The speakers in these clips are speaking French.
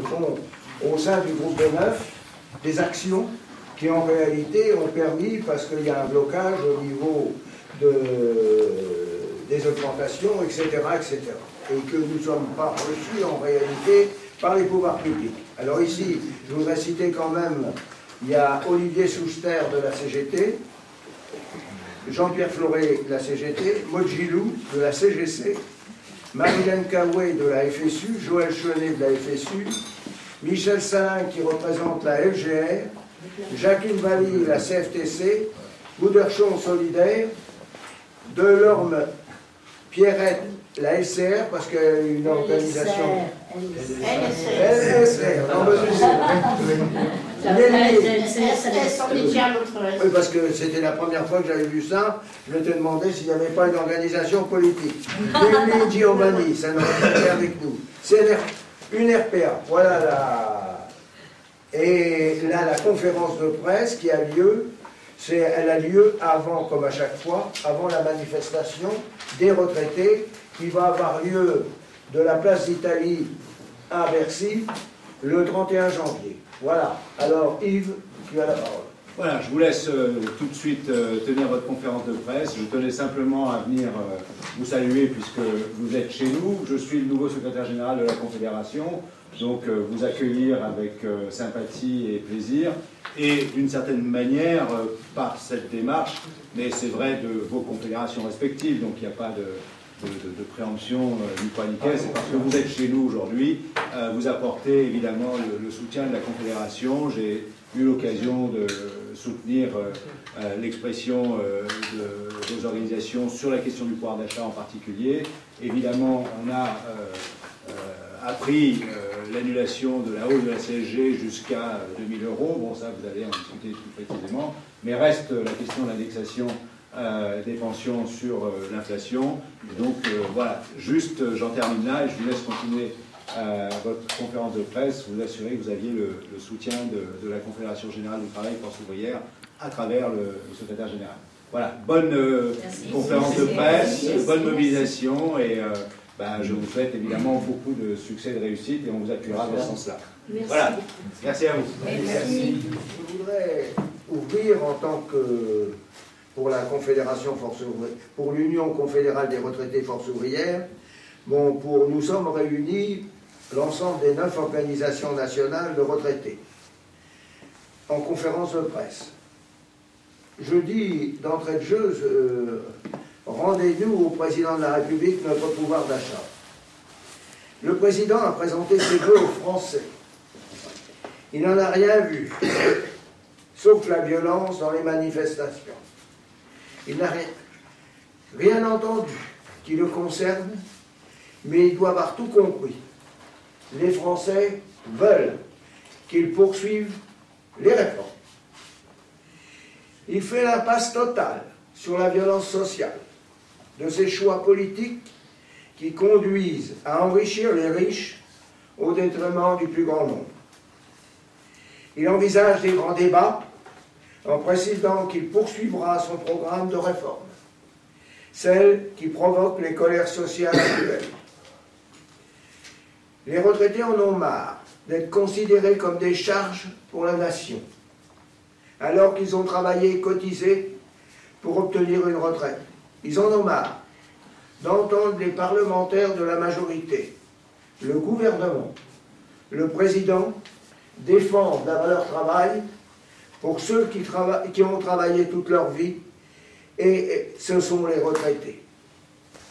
font au sein du groupe de 9 des actions qui en réalité ont permis, parce qu'il y a un blocage au niveau des augmentations, etc., etc., et que nous ne sommes pas reçus en réalité par les pouvoirs publics. Alors ici, je voudrais citer quand même, il y a Olivier Souster de la CGT, Jean-Pierre Floré de la CGT, Maud Gilou de la CGC, Marilène Kaoué de la FSU, Joël Chenet de la FSU, Michel Salin qui représente la FGR, Jacqueline Valli, la CFTC, Bouderchon Solidaire, Delorme Pierrette, la SCR, parce qu'il y a une organisation... LSR, non, oui, parce que c'était la première fois que j'avais vu ça, je m'étais demandé s'il n'y avait pas une organisation politique. Nelly Giovanni, ça n'aurait pas été avec nous. C'est une RPA, voilà la... Et là, la conférence de presse qui a lieu, elle a lieu avant, comme à chaque fois, avant la manifestation des retraités qui va avoir lieu de la place d'Italie à Bercy le 31 janvier. Voilà. Alors Yves, tu as la parole. Voilà, je vous laisse tout de suite tenir votre conférence de presse. Je tenais simplement à venir vous saluer puisque vous êtes chez nous. Je suis le nouveau secrétaire général de la Confédération, donc vous accueillir avec sympathie et plaisir. Et d'une certaine manière, par cette démarche, mais c'est vrai de vos confédérations respectives, donc il n'y a pas de préemption ni quoi ni qu'est, c'est parce que vous êtes chez nous aujourd'hui, vous apportez évidemment le soutien de la Confédération. J'ai eu l'occasion de soutenir l'expression de vos organisations sur la question du pouvoir d'achat en particulier. Évidemment, on a appris l'annulation de la hausse de la CSG jusqu'à 2000 €. Bon, ça, vous allez en discuter plus précisément. Mais reste la question de l'indexation des pensions sur l'inflation. Donc voilà, juste j'en termine là et je vous laisse continuer votre conférence de presse, vous assurer que vous aviez le soutien de la Confédération Générale du Travail Force Ouvrière à travers le secrétaire général. Voilà, bonne conférence de presse, bonne mobilisation et je vous souhaite évidemment beaucoup de succès et de réussite et on vous appuiera dans ce sens-là. Voilà, merci à vous. Merci. Je voudrais ouvrir en tant que... pour la Confédération Force Ouvrière, pour l'Union confédérale des retraités Force Ouvrière, nous sommes réunis l'ensemble des 9 organisations nationales de retraités en conférence de presse. Je dis d'entrée de jeu, rendez-nous au président de la République notre pouvoir d'achat. Le président a présenté ses vœux aux Français. Il n'en a rien vu, sauf la violence dans les manifestations. Il n'a rien entendu qui le concerne, mais il doit avoir tout compris. Les Français veulent qu'il poursuive les réformes. Il fait l'impasse totale sur la violence sociale de ses choix politiques qui conduisent à enrichir les riches au détriment du plus grand nombre. Il envisage des grands débats en précisant qu'il poursuivra son programme de réforme, celle qui provoque les colères sociales actuelles. Les retraités en ont marre d'être considérés comme des charges pour la nation, alors qu'ils ont travaillé et cotisé pour obtenir une retraite. Ils en ont marre d'entendre les parlementaires de la majorité, le gouvernement, le président défendre la valeur travail pour ceux qui ont travaillé toute leur vie, et ce sont les retraités.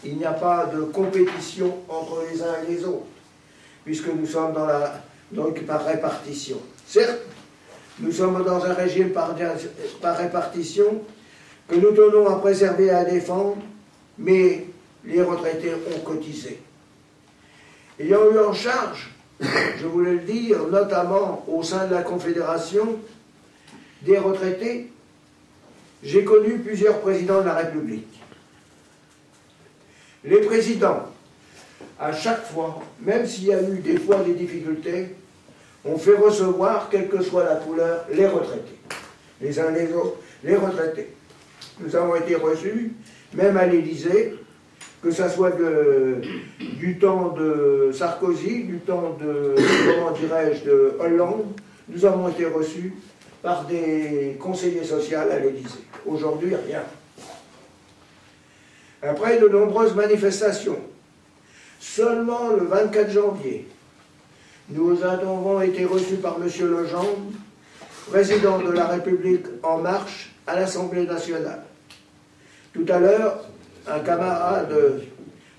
Il n'y a pas de compétition entre les uns et les autres, puisque nous sommes donc par répartition. Certes, nous sommes dans un régime par répartition que nous tenons à préserver et à défendre, mais les retraités ont cotisé. Ayant eu en charge, je voulais le dire, notamment au sein de la Confédération des retraités, j'ai connu plusieurs présidents de la République. Les présidents, à chaque fois, même s'il y a eu des fois des difficultés, ont fait recevoir, quelle que soit la couleur, les retraités. Les uns les autres, les retraités. Nous avons été reçus, même à l'Élysée, que ça soit du temps de Sarkozy, du temps de, comment dirais-je, de Hollande, nous avons été reçus par des conseillers sociaux à l'Élysée. Aujourd'hui, rien. Après de nombreuses manifestations, seulement le 24 janvier, nous avons été reçus par M. Legendre, président de la République En Marche, à l'Assemblée nationale. Tout à l'heure, un camarade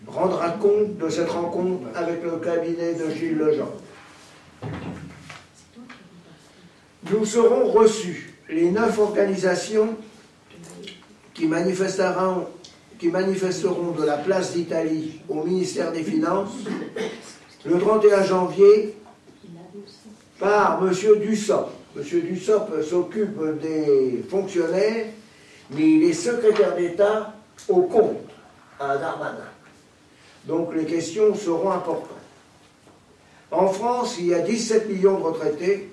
rendra compte de cette rencontre avec le cabinet de Gilles Legendre. Nous serons reçus, les 9 organisations qui manifesteront de la place d'Italie au ministère des Finances le 31 janvier par M. Dussopt. M. Dussopt s'occupe des fonctionnaires, mais il est secrétaire d'État au compte à Darmanin. Donc les questions seront importantes. En France, il y a 17 millions de retraités.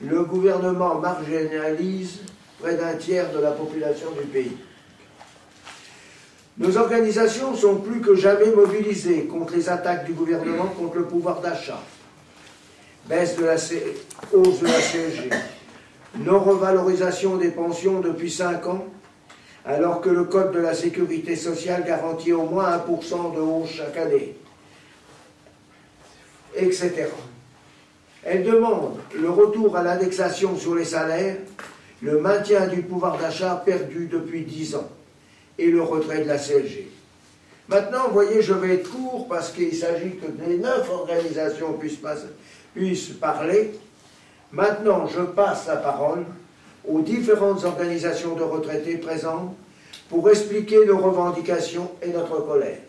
Le gouvernement marginalise près d'un tiers de la population du pays. Nos organisations sont plus que jamais mobilisées contre les attaques du gouvernement contre le pouvoir d'achat, hausse de la CSG, non-revalorisation des pensions depuis 5 ans, alors que le Code de la sécurité sociale garantit au moins 1% de hausse chaque année, etc. Elle demande le retour à l'indexation sur les salaires, le maintien du pouvoir d'achat perdu depuis 10 ans et le retrait de la CSG. Maintenant, vous voyez, je vais être court parce qu'il s'agit que les 9 organisations puissent parler. Maintenant, je passe la parole aux différentes organisations de retraités présentes pour expliquer nos revendications et notre colère.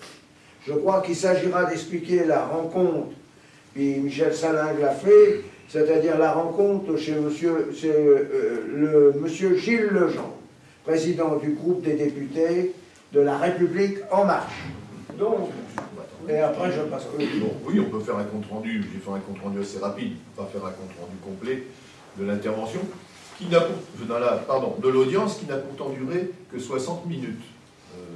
Je crois qu'il s'agira d'expliquer la rencontre, puis Michel Salingue l'a fait, c'est-à-dire la rencontre chez monsieur Gilles Legendre, président du groupe des députés de la République En Marche. Donc, et après je passe. Oui, on peut faire un compte-rendu, j'ai fait un compte-rendu assez rapide, pas faire un compte-rendu complet de l'intervention, de l'audience qui n'a pourtant duré que 60 minutes,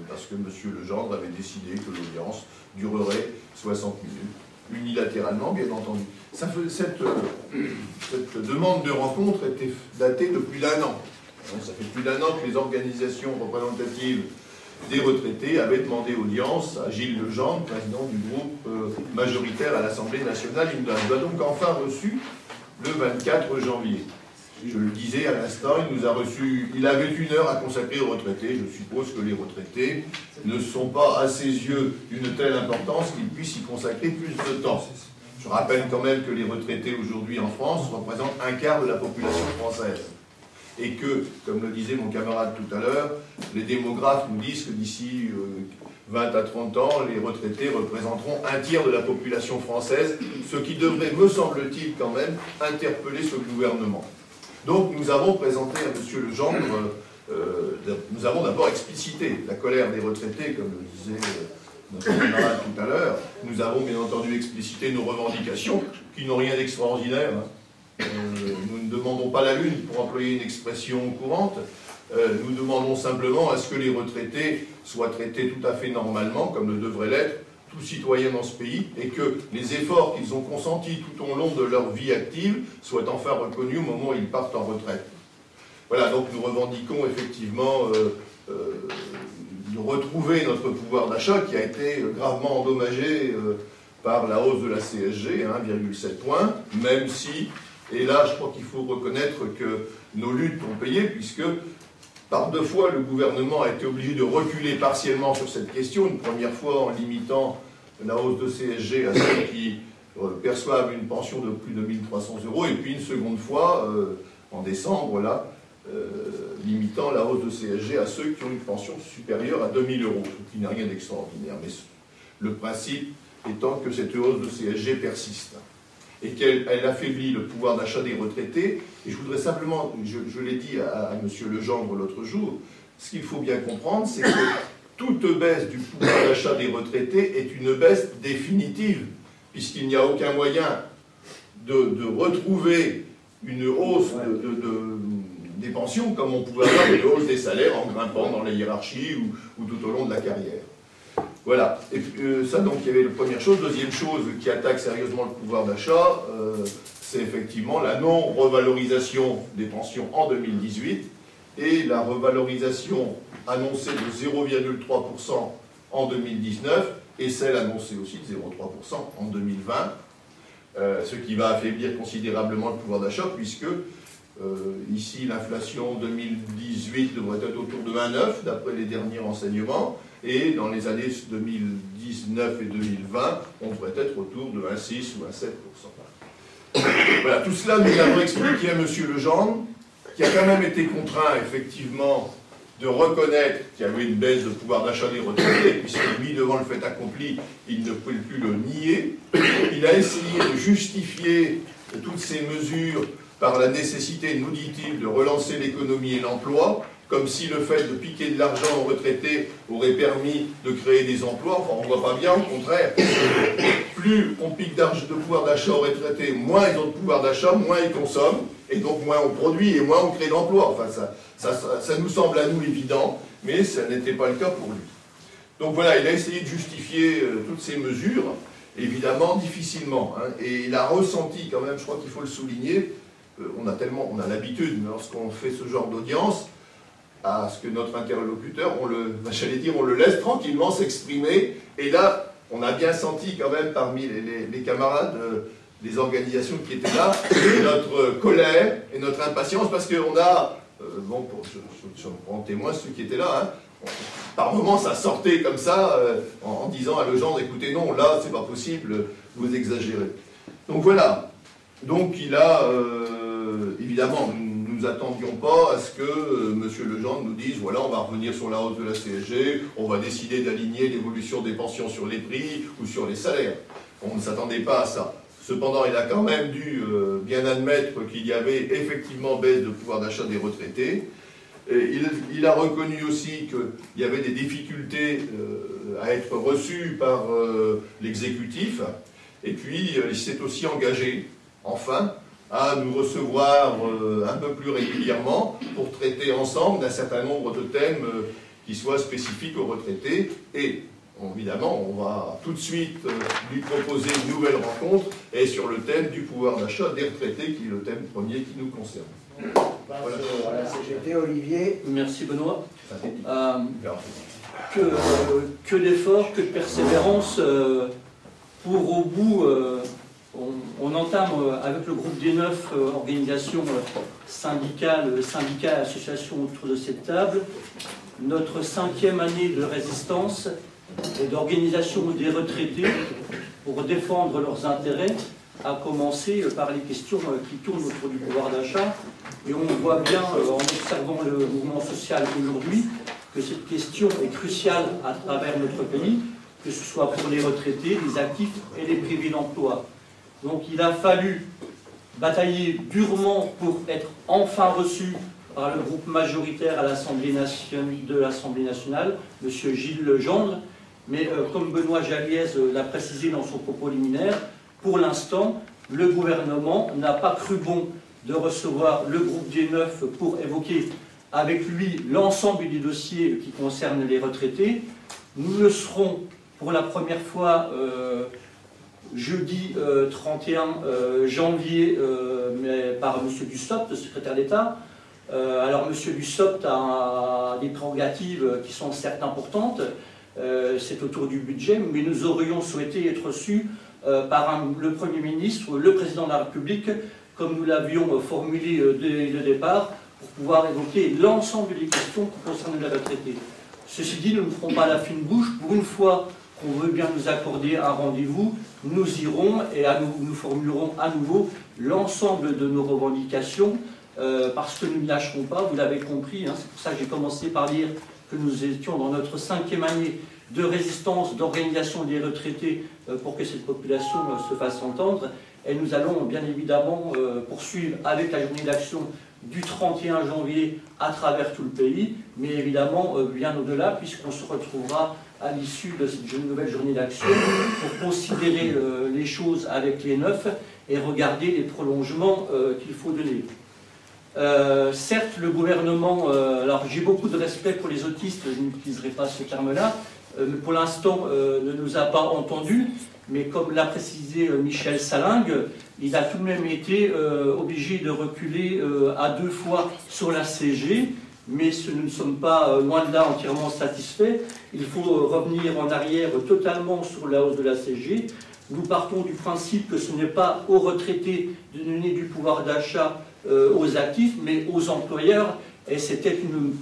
parce que M. Legendre avait décidé que l'audience durerait 60 minutes, unilatéralement, bien entendu. Cette demande de rencontre était datée de plus d'1 an. Ça fait plus d'1 an que les organisations représentatives des retraités avaient demandé audience à Gilles Legendre, président du groupe majoritaire à l'Assemblée nationale. Il nous a donc enfin reçu le 24 janvier. Je le disais à l'instant, il avait 1 heure à consacrer aux retraités. Je suppose que les retraités ne sont pas, à ses yeux, d'une telle importance qu'ils puissent y consacrer plus de temps. Je rappelle quand même que les retraités aujourd'hui en France représentent 1/4 de la population française. Et que, comme le disait mon camarade tout à l'heure, les démographes nous disent que d'ici 20 à 30 ans, les retraités représenteront 1/3 de la population française, ce qui devrait, me semble-t-il quand même, interpeller ce gouvernement. Donc nous avons présenté à M. Legendre, nous avons d'abord explicité la colère des retraités, comme le disait notre camarade tout à l'heure. Nous avons bien entendu explicité nos revendications, qui n'ont rien d'extraordinaire. Nous ne demandons pas la lune, pour employer une expression courante. Nous demandons simplement à ce que les retraités soient traités tout à fait normalement, comme le devrait l'être tout citoyen dans ce pays, et que les efforts qu'ils ont consentis tout au long de leur vie active soient enfin reconnus au moment où ils partent en retraite. Voilà, donc nous revendiquons effectivement de retrouver notre pouvoir d'achat qui a été gravement endommagé par la hausse de la CSG, 1,7 points, même si, et là je crois qu'il faut reconnaître que nos luttes ont payé, puisque par 2 fois le gouvernement a été obligé de reculer partiellement sur cette question, une première fois en limitant la hausse de CSG à ceux qui perçoivent une pension de plus de 1 300 €, et puis une seconde fois, en décembre, là, limitant la hausse de CSG à ceux qui ont une pension supérieure à 2 000 €, ce qui n'est rien d'extraordinaire. Mais le principe étant que cette hausse de CSG persiste et qu'elle affaiblit le pouvoir d'achat des retraités. Et je voudrais simplement, je l'ai dit à M. Legendre l'autre jour, ce qu'il faut bien comprendre, c'est que toute baisse du pouvoir d'achat des retraités est une baisse définitive, puisqu'il n'y a aucun moyen de retrouver une hausse des pensions comme on pouvait avoir une hausse des salaires en grimpant dans la hiérarchie ou tout au long de la carrière. Voilà. Et ça, donc, il y avait la première chose. Deuxième chose qui attaque sérieusement le pouvoir d'achat, c'est effectivement la non-revalorisation des pensions en 2018 et la revalorisation annoncée de 0,3% en 2019 et celle annoncée aussi de 0,3% en 2020, ce qui va affaiblir considérablement le pouvoir d'achat puisque ici l'inflation 2018 devrait être autour de 1,9 d'après les derniers renseignements et dans les années 2019 et 2020 on devrait être autour de 1,6 ou 1,7%. Voilà, tout cela nous l'avons expliqué à M. Legendre qui a quand même été contraint effectivement de reconnaître qu'il y avait une baisse de pouvoir d'achat des retraités, puisque lui, devant le fait accompli, il ne pouvait plus le nier. Il a essayé de justifier toutes ces mesures par la nécessité, nous dit-il, de relancer l'économie et l'emploi, comme si le fait de piquer de l'argent aux retraités aurait permis de créer des emplois. Enfin, on ne voit pas bien, au contraire. Plus on pique de pouvoir d'achat aux retraités, moins ils ont de pouvoir d'achat, moins ils consomment, et donc moins on produit et moins on crée d'emplois. Enfin, ça nous semble à nous évident, mais ça n'était pas le cas pour lui. Donc voilà, il a essayé de justifier toutes ces mesures, évidemment difficilement. Hein, et il a ressenti quand même, je crois qu'il faut le souligner, on a l'habitude, lorsqu'on fait ce genre d'audience, à ce que notre interlocuteur, on le laisse tranquillement s'exprimer. Et là, on a bien senti quand même parmi les camarades des organisations qui étaient là, notre colère et notre impatience, parce qu'on a, je prends témoin ceux qui étaient là, hein, par moments ça sortait comme ça, en disant à Legendre, écoutez, non, là, c'est pas possible, vous exagérez. Donc voilà, donc il a, évidemment, nous n'attendions pas à ce que M. Legendre nous dise, voilà, on va revenir sur la hausse de la CSG, on va décider d'aligner l'évolution des pensions sur les prix ou sur les salaires. On ne s'attendait pas à ça. Cependant, il a quand même dû bien admettre qu'il y avait effectivement baisse de pouvoir d'achat des retraités. Et il a reconnu aussi qu'il y avait des difficultés à être reçues par l'exécutif. Et puis, il s'est aussi engagé, enfin, à nous recevoir un peu plus régulièrement pour traiter ensemble d'un certain nombre de thèmes qui soient spécifiques aux retraités. Et évidemment, on va tout de suite lui proposer une nouvelle rencontre et sur le thème du pouvoir d'achat des retraités, qui est le thème premier qui nous concerne. Voilà. La CGT, Olivier. Merci Benoît. Que d'efforts, que de persévérance pour au bout... On entame avec le groupe des 9 organisations syndicales et associations autour de cette table notre 5e année de résistance et d'organisation des retraités pour défendre leurs intérêts, à commencer par les questions qui tournent autour du pouvoir d'achat. Et on voit bien, en observant le mouvement social aujourd'hui, que cette question est cruciale à travers notre pays, que ce soit pour les retraités, les actifs et les privés d'emploi. Donc il a fallu batailler durement pour être enfin reçu par le groupe majoritaire à l'Assemblée nationale, M. Gilles Legendre. Mais comme Benoît Jaliès l'a précisé dans son propos liminaire, pour l'instant, le gouvernement n'a pas cru bon de recevoir le groupe des 9 pour évoquer avec lui l'ensemble des dossiers qui concernent les retraités. Nous le serons pour la première fois jeudi 31 janvier mais par M. Dussopt, secrétaire d'État. Alors M. Dussopt a des prérogatives qui sont certes importantes, c'est autour du budget, mais nous aurions souhaité être reçus par le Premier ministre, le Président de la République, comme nous l'avions formulé dès le départ, pour pouvoir évoquer l'ensemble des questions qui concernent les retraités. Ceci dit, nous ne ferons pas la fine bouche. Pour une fois qu'on veut bien nous accorder un rendez-vous, nous irons et nous formulerons à nouveau l'ensemble de nos revendications, parce que nous ne lâcherons pas, vous l'avez compris, hein, c'est pour ça que j'ai commencé par dire que nous étions dans notre 5e année de résistance, d'organisation des retraités pour que cette population se fasse entendre. Et nous allons bien évidemment poursuivre avec la journée d'action du 31 janvier à travers tout le pays, mais évidemment bien au-delà, puisqu'on se retrouvera à l'issue de cette nouvelle journée d'action pour considérer les choses avec les 9 et regarder les prolongements qu'il faut donner. Certes, le gouvernement, alors j'ai beaucoup de respect pour les autistes, je n'utiliserai pas ce terme-là, pour l'instant, ne nous a pas entendus, mais comme l'a précisé Michel Salingue, il a tout de même été obligé de reculer à 2 fois sur la CSG, mais nous ne sommes pas, loin de là, entièrement satisfaits. Il faut revenir en arrière totalement sur la hausse de la CSG. Nous partons du principe que ce n'est pas aux retraités de donner du pouvoir d'achat aux actifs, mais aux employeurs, et c'était une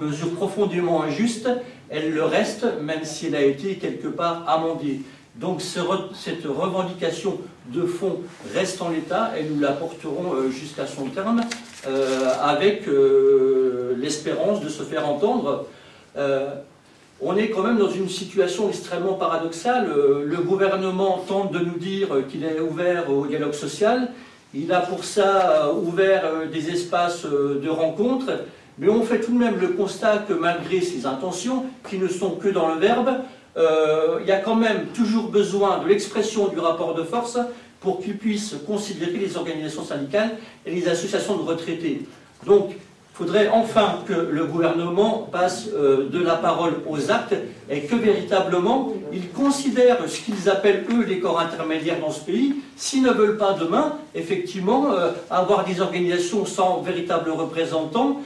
mesure profondément injuste. Elle le reste, même si elle a été quelque part amendée. Donc cette revendication de fond reste en l'état et nous la porterons jusqu'à son terme avec l'espérance de se faire entendre. On est quand même dans une situation extrêmement paradoxale. Le gouvernement tente de nous dire qu'il est ouvert au dialogue social. Il a pour ça ouvert des espaces de rencontres. Mais on fait tout de même le constat que malgré ses intentions, qui ne sont que dans le verbe, il y a quand même toujours besoin de l'expression du rapport de force pour qu'il puisse considérer les organisations syndicales et les associations de retraités. Donc, il faudrait enfin que le gouvernement passe de la parole aux actes et que véritablement ils considèrent ce qu'ils appellent eux les corps intermédiaires dans ce pays, s'ils ne veulent pas demain, effectivement, avoir des organisations sans véritables représentants.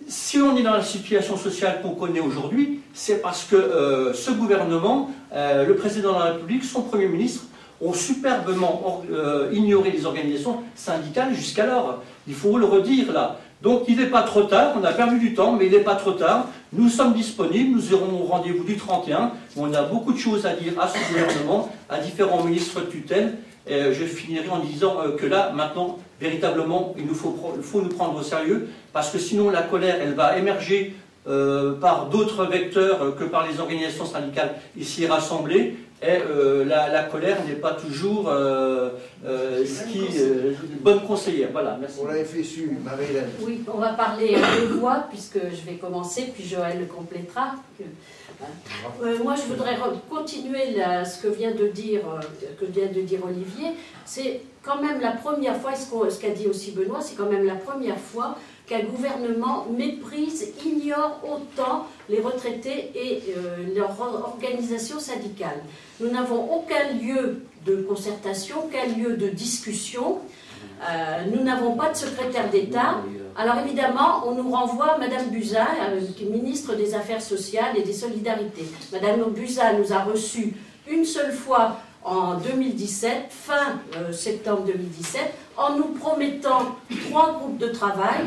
Si on est dans la situation sociale qu'on connaît aujourd'hui, c'est parce que ce gouvernement, le président de la République, son Premier ministre, ont superbement ignoré les organisations syndicales jusqu'alors. Il faut le redire là. Donc il n'est pas trop tard, on a perdu du temps, mais il n'est pas trop tard. Nous sommes disponibles, nous irons au rendez-vous du 31. On a beaucoup de choses à dire à ce gouvernement, à différents ministres de tutelle. Je finirai en disant que là, maintenant, véritablement, il faut nous prendre au sérieux, parce que sinon la colère, elle va émerger par d'autres vecteurs que par les organisations syndicales ici rassemblées. Et la colère n'est pas toujours bonne conseillère. Voilà, merci. On l'avait fait su, Marie-Hélène. Oui, on va parler à 2 voix, puisque je vais commencer, puis Joël le complétera. Moi, je voudrais continuer ce que vient de dire Olivier. C'est quand même la première fois, ce qu'a dit aussi Benoît, c'est quand même la première fois qu'un gouvernement méprise, ignore autant les retraités et leur organisation syndicale. Nous n'avons aucun lieu de concertation, aucun lieu de discussion. Nous n'avons pas de secrétaire d'État. Alors évidemment, on nous renvoie à Madame Buzyn, qui est ministre des Affaires sociales et des Solidarités. Madame Buzyn nous a reçus une seule fois en 2017, fin septembre 2017, en nous promettant 3 groupes de travail.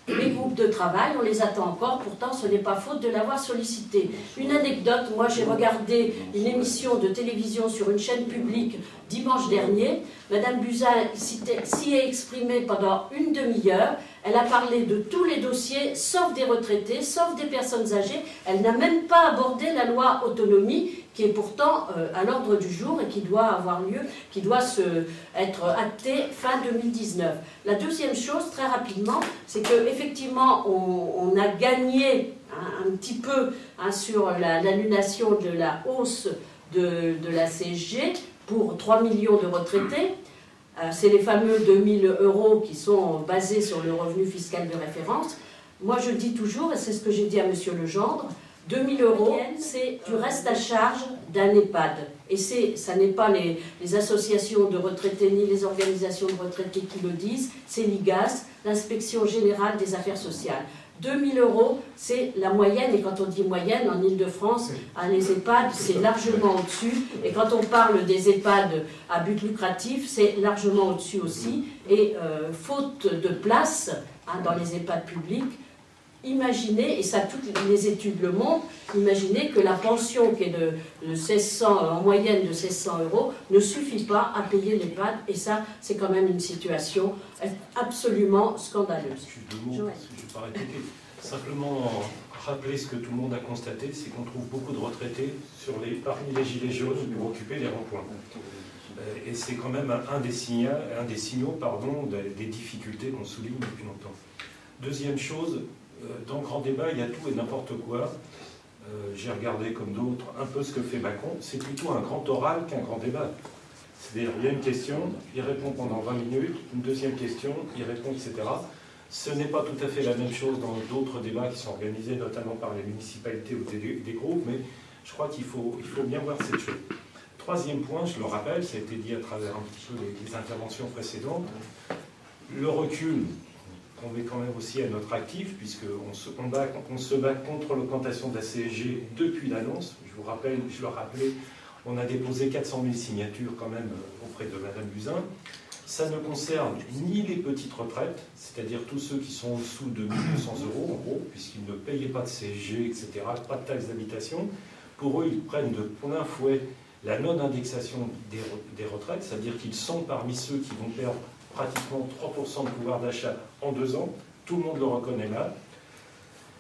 Les groupes de travail, on les attend encore, pourtant ce n'est pas faute de l'avoir sollicité. Une anecdote, moi j'ai regardé une émission de télévision sur une chaîne publique dimanche dernier. Madame Buzyn s'y est exprimée pendant une demi-heure. Elle a parlé de tous les dossiers, sauf des retraités, sauf des personnes âgées. Elle n'a même pas abordé la loi autonomie, qui est pourtant à l'ordre du jour et qui doit avoir lieu, qui doit être actée fin 2019. La deuxième chose, très rapidement, c'est qu'effectivement, on a gagné un petit peu sur l'annulation de la hausse de la CSG pour 3 millions de retraités. C'est les fameux 2000 € qui sont basés sur le revenu fiscal de référence. Moi, je dis toujours, et c'est ce que j'ai dit à Monsieur Legendre, 2000 €, c'est du reste à charge d'un EHPAD. Et ça n'est pas les associations de retraités ni les organisations de retraités qui le disent, c'est l'IGAS, l'Inspection Générale des Affaires Sociales. 2000 €, c'est la moyenne, et quand on dit moyenne, en Ile-de-France, les EHPAD, c'est largement au-dessus, et quand on parle des EHPAD à but lucratif, c'est largement au-dessus aussi, et faute de place dans les EHPAD publics, imaginez, et ça toutes les études le montrent, imaginez que la pension qui est de 1600, en moyenne de 1600 € ne suffit pas à payer l'EHPAD, et ça c'est quand même une situation absolument scandaleuse. Je ne vais pas répéter, simplement rappeler ce que tout le monde a constaté, c'est qu'on trouve beaucoup de retraités parmi les gilets jaunes pour occuper les ronds-points. Et c'est quand même un des signaux des difficultés qu'on souligne depuis longtemps. Deuxième chose, dans le grand débat, il y a tout et n'importe quoi. J'ai regardé comme d'autres un peu ce que fait Macron. C'est plutôt un grand oral qu'un grand débat. C'est-à-dire, il y a une question, il répond pendant 20 minutes, une deuxième question, il répond, etc. Ce n'est pas tout à fait la même chose dans d'autres débats qui sont organisés, notamment par les municipalités ou des groupes, mais Je crois qu'il faut bien voir cette chose. Troisième point, je le rappelle, ça a été dit à travers un petit peu les interventions précédentes, le recul, on met quand même aussi à notre actif, puisqu'on se bat contre l'augmentation de la CSG depuis l'annonce. Je le rappelais, on a déposé 400 000 signatures quand même auprès de Madame Buzyn. Ça ne concerne ni les petites retraites, c'est-à-dire tous ceux qui sont en dessous de 1 200 € en gros, puisqu'ils ne payaient pas de CSG, etc., pas de taxes d'habitation. Pour eux, ils prennent de plein fouet la non-indexation des retraites, c'est-à-dire qu'ils sont parmi ceux qui vont perdre pratiquement 3% de pouvoir d'achat en 2 ans. Tout le monde le reconnaît là.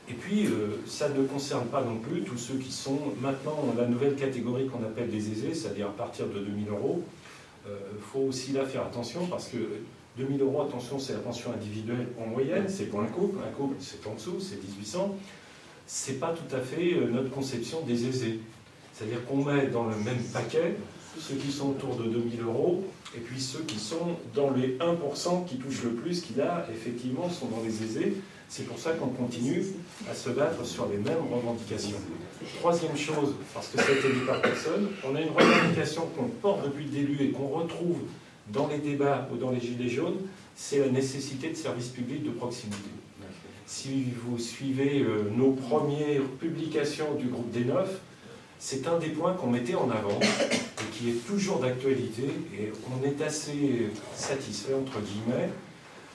Et puis, ça ne concerne pas non plus tous ceux qui sont maintenant dans la nouvelle catégorie qu'on appelle les aisés, c'est-à-dire à partir de 2 000 €. Il faut aussi là faire attention parce que 2 000 €, attention, c'est la pension individuelle en moyenne, c'est pour un couple c'est en dessous, c'est 1800. C'est pas tout à fait notre conception des aisés. C'est-à-dire qu'on met dans le même paquet ceux qui sont autour de 2 000 € et puis ceux qui sont dans les 1% qui touchent le plus, qui là, effectivement, sont dans les aisés. C'est pour ça qu'on continue à se battre sur les mêmes revendications. Troisième chose, parce que ça a été dit par personne, on a une revendication qu'on porte depuis le début et qu'on retrouve dans les débats ou dans les Gilets jaunes, c'est la nécessité de services publics de proximité. Si vous suivez nos premières publications du groupe des 9, c'est un des points qu'on mettait en avant et qui est toujours d'actualité, et on est assez satisfait, entre guillemets,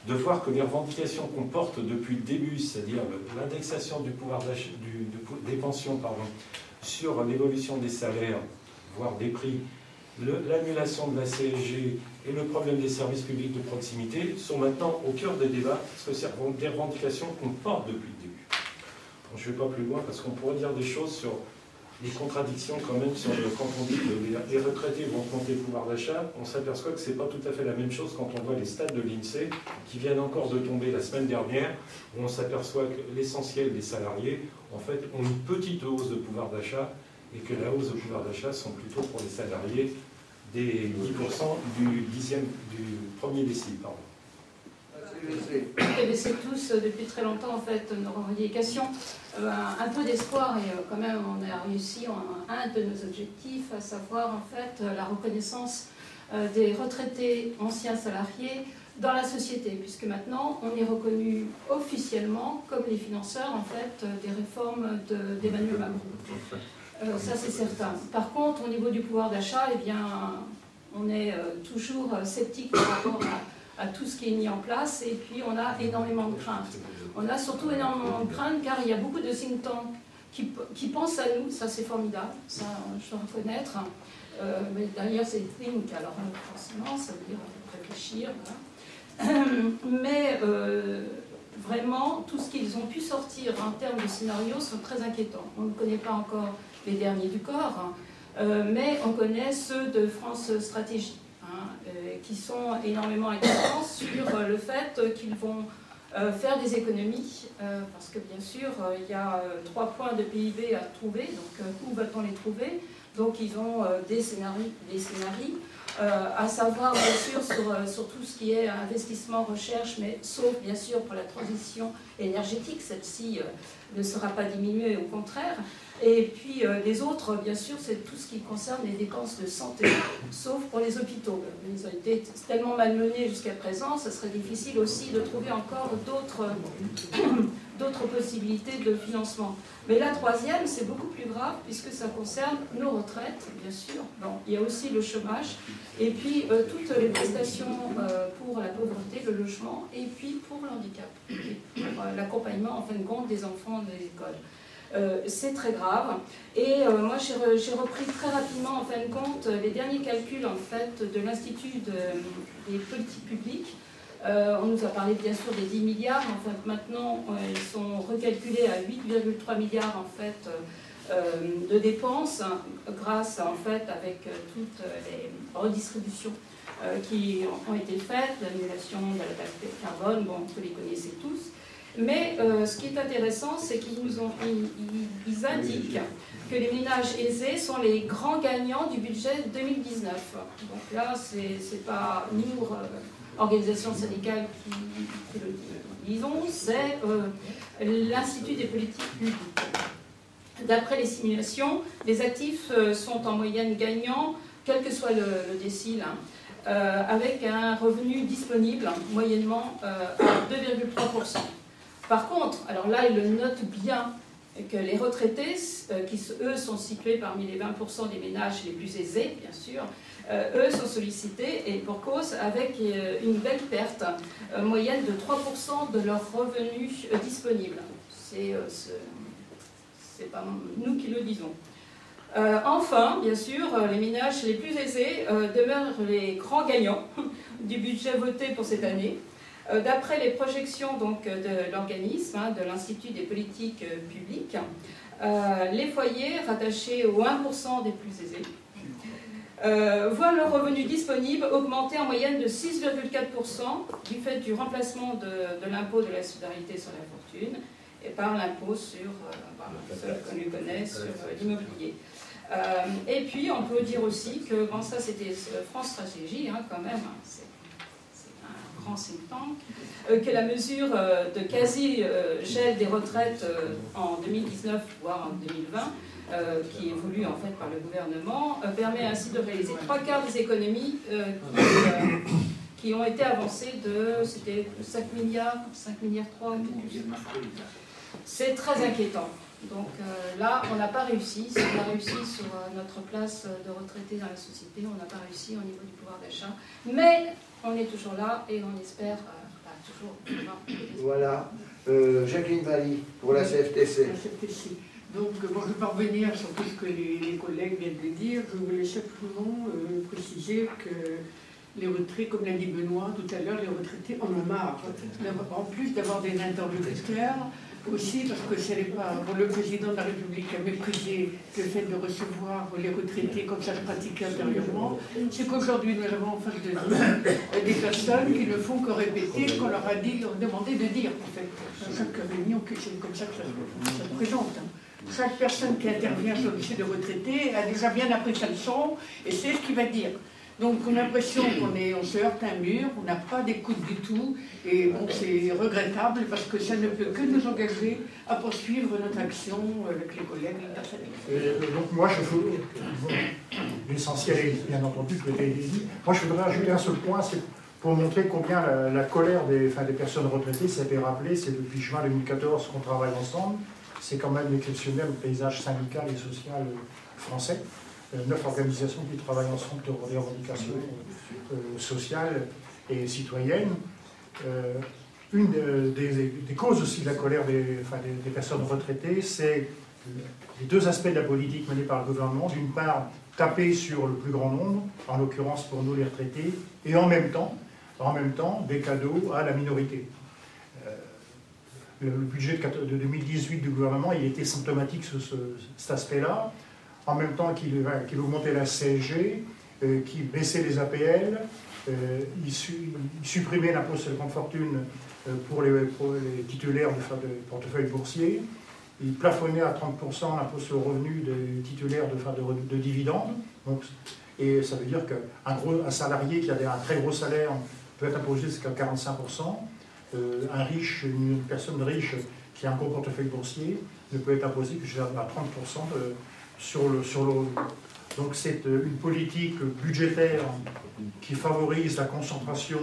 de voir que les revendications qu'on porte depuis le début, c'est-à-dire l'indexation du pouvoir d'achat, des pensions, sur l'évolution des salaires, voire des prix, l'annulation de la CSG et le problème des services publics de proximité sont maintenant au cœur des débats, parce que c'est des revendications qu'on porte depuis le début. Bon, je ne vais pas plus loin, parce qu'on pourrait dire des choses sur les contradictions quand même, quand on dit que les retraités vont compter le pouvoir d'achat, on s'aperçoit que ce n'est pas tout à fait la même chose quand on voit les stats de l'INSEE qui viennent encore de tomber la semaine dernière, où on s'aperçoit que l'essentiel des salariés, en fait, ont une petite hausse de pouvoir d'achat et que la hausse de pouvoir d'achat sont plutôt pour les salariés des 10% du premier décile. Pardon. Vous connaissez tous depuis très longtemps en fait nos revendications. Un peu d'espoir et quand même on a réussi un de nos objectifs, à savoir en fait la reconnaissance des retraités anciens salariés dans la société, puisque maintenant on est reconnu officiellement comme les financeurs en fait des réformes d'Emmanuel Macron. Ça c'est certain. Par contre, au niveau du pouvoir d'achat, eh bien, on est toujours sceptique par rapport à tout ce qui est mis en place, et puis on a énormément de craintes. On a surtout énormément de craintes car il y a beaucoup de think tanks qui pensent à nous, ça c'est formidable, ça je dois reconnaître. Mais d'ailleurs c'est think, alors forcément ça veut dire réfléchir. Voilà. Mais vraiment, tout ce qu'ils ont pu sortir en termes de scénarios sont très inquiétants. On ne connaît pas encore les derniers du corps, mais on connaît ceux de France Stratégie, qui sont énormément inquiétants sur le fait qu'ils vont faire des économies, parce que bien sûr, il y a 3 points de PIB à trouver, donc où va-t-on les trouver? Donc ils ont des scénarios, à savoir bien sûr sur tout ce qui est investissement, recherche, mais sauf bien sûr pour la transition énergétique, celle-ci ne sera pas diminuée, au contraire. Et puis les autres, bien sûr, c'est tout ce qui concerne les dépenses de santé, sauf pour les hôpitaux. Ils ont été tellement malmenés jusqu'à présent, ça serait difficile aussi de trouver encore d'autres possibilités de financement. Mais la troisième, c'est beaucoup plus grave, puisque ça concerne nos retraites, bien sûr. Bon, il y a aussi le chômage, et puis toutes les prestations pour la pauvreté, le logement, et puis pour le handicap, et pour l'accompagnement, en fin de compte, des enfants des écoles. C'est très grave. Et moi, j'ai repris très rapidement, en fin de compte, les derniers calculs en fait, de l'Institut des politiques publiques. On nous a parlé bien sûr des 10 milliards. En fait, maintenant, ils sont recalculés à 8,3 milliards en fait, de dépenses, grâce en fait, avec toutes les redistributions qui ont été faites, l'annulation de la taxe carbone, bon, vous les connaissez tous. Mais ce qui est intéressant, c'est qu'ils ils indiquent que les ménages aisés sont les grands gagnants du budget 2019. Donc là, c'est pas nous, organisations syndicales, qui le disons, c'est l'Institut des politiques publiques. D'après les simulations, les actifs sont en moyenne gagnants, quel que soit le décile, avec un revenu disponible moyennement à 2,3%. Par contre, alors là, il le note bien, que les retraités, qui eux sont situés parmi les 20% des ménages les plus aisés, bien sûr, eux sont sollicités, et pour cause, avec une belle perte moyenne de 3% de leurs revenus disponibles. C'est pas nous qui le disons. Enfin, bien sûr, les ménages les plus aisés demeurent les grands gagnants du budget voté pour cette année. D'après les projections donc, de l'organisme, de l'Institut des politiques publiques, les foyers rattachés aux 1% des plus aisés voient leur revenu disponible augmenter en moyenne de 6,4% du fait du remplacement de l'impôt de la solidarité sur la fortune et par l'impôt sur, ceux qu'on lui connaît, sur l'immobilier. Et puis, on peut dire aussi que, bon, ça c'était France Stratégie, quand même, c'est un grand think tank, que la mesure de quasi-gel des retraites en 2019, voire en 2020, qui est voulue en fait par le gouvernement, permet ainsi de réaliser 3/4 des économies qui ont été avancées de, c'était 5 milliards 3, c'est très inquiétant. Donc là, on n'a pas réussi. Si on a réussi sur notre place de retraité dans la société, on n'a pas réussi au niveau du pouvoir d'achat. Mais on est toujours là et on espère toujours pouvoir. Voilà. Jacqueline Valli, pour la CFTC. La CFTC. Donc, bon, je ne vais pas revenir sur tout ce que les collègues viennent de dire. Je voulais simplement préciser que les retraités, comme l'a dit Benoît tout à l'heure, les retraités en ont marre. En plus d'avoir des interlocuteurs, aussi parce que ce n'est pas pour le président de la République a méprisé le fait de recevoir les retraités comme ça se pratiquait antérieurement, c'est qu'aujourd'hui nous avons en face de nous des personnes qui ne font que répéter ce qu'on leur a dit, demandé de dire en fait. Dans chaque réunion, c'est comme ça que ça se présente. Chaque personne qui intervient sur le dossier de retraités a déjà bien appris sa leçon et sait ce qu'il va dire. Donc on a l'impression qu'on se heurte à un mur, on n'a pas d'écoute du tout, et bon, c'est regrettable parce que ça ne peut que nous engager à poursuivre notre action avec les collègues, les personnes. Donc moi, l'essentiel est bien entendu que été dit. Moi je voudrais ajouter un seul point, c'est pour montrer combien la colère des personnes retraitées, ça a été rappelé, c'est depuis juin 2014 qu'on travaille ensemble. C'est quand même exceptionnel le paysage syndical et social français. 9 organisations qui travaillent ensemble pour des revendications sociales et citoyennes. Une des causes aussi de la colère des personnes retraitées, c'est les deux aspects de la politique menée par le gouvernement. D'une part, taper sur le plus grand nombre, en l'occurrence pour nous les retraités, et en même temps des cadeaux à la minorité. Le budget de 2018 du gouvernement, il était symptomatique sur cet aspect-là. En même temps qu'il augmentait la CSG, qu'il baissait les APL, il supprimait l'impôt sur le compte fortune pour les titulaires de portefeuille boursier, il plafonnait à 30% l'impôt sur le revenu des titulaires de dividendes. Donc, et ça veut dire qu'un salarié qui a un très gros salaire peut être imposé jusqu'à 45%. Une personne riche qui a un gros portefeuille boursier ne peut être imposé que jusqu'à 30% sur le revenu. Donc c'est une politique budgétaire qui favorise la concentration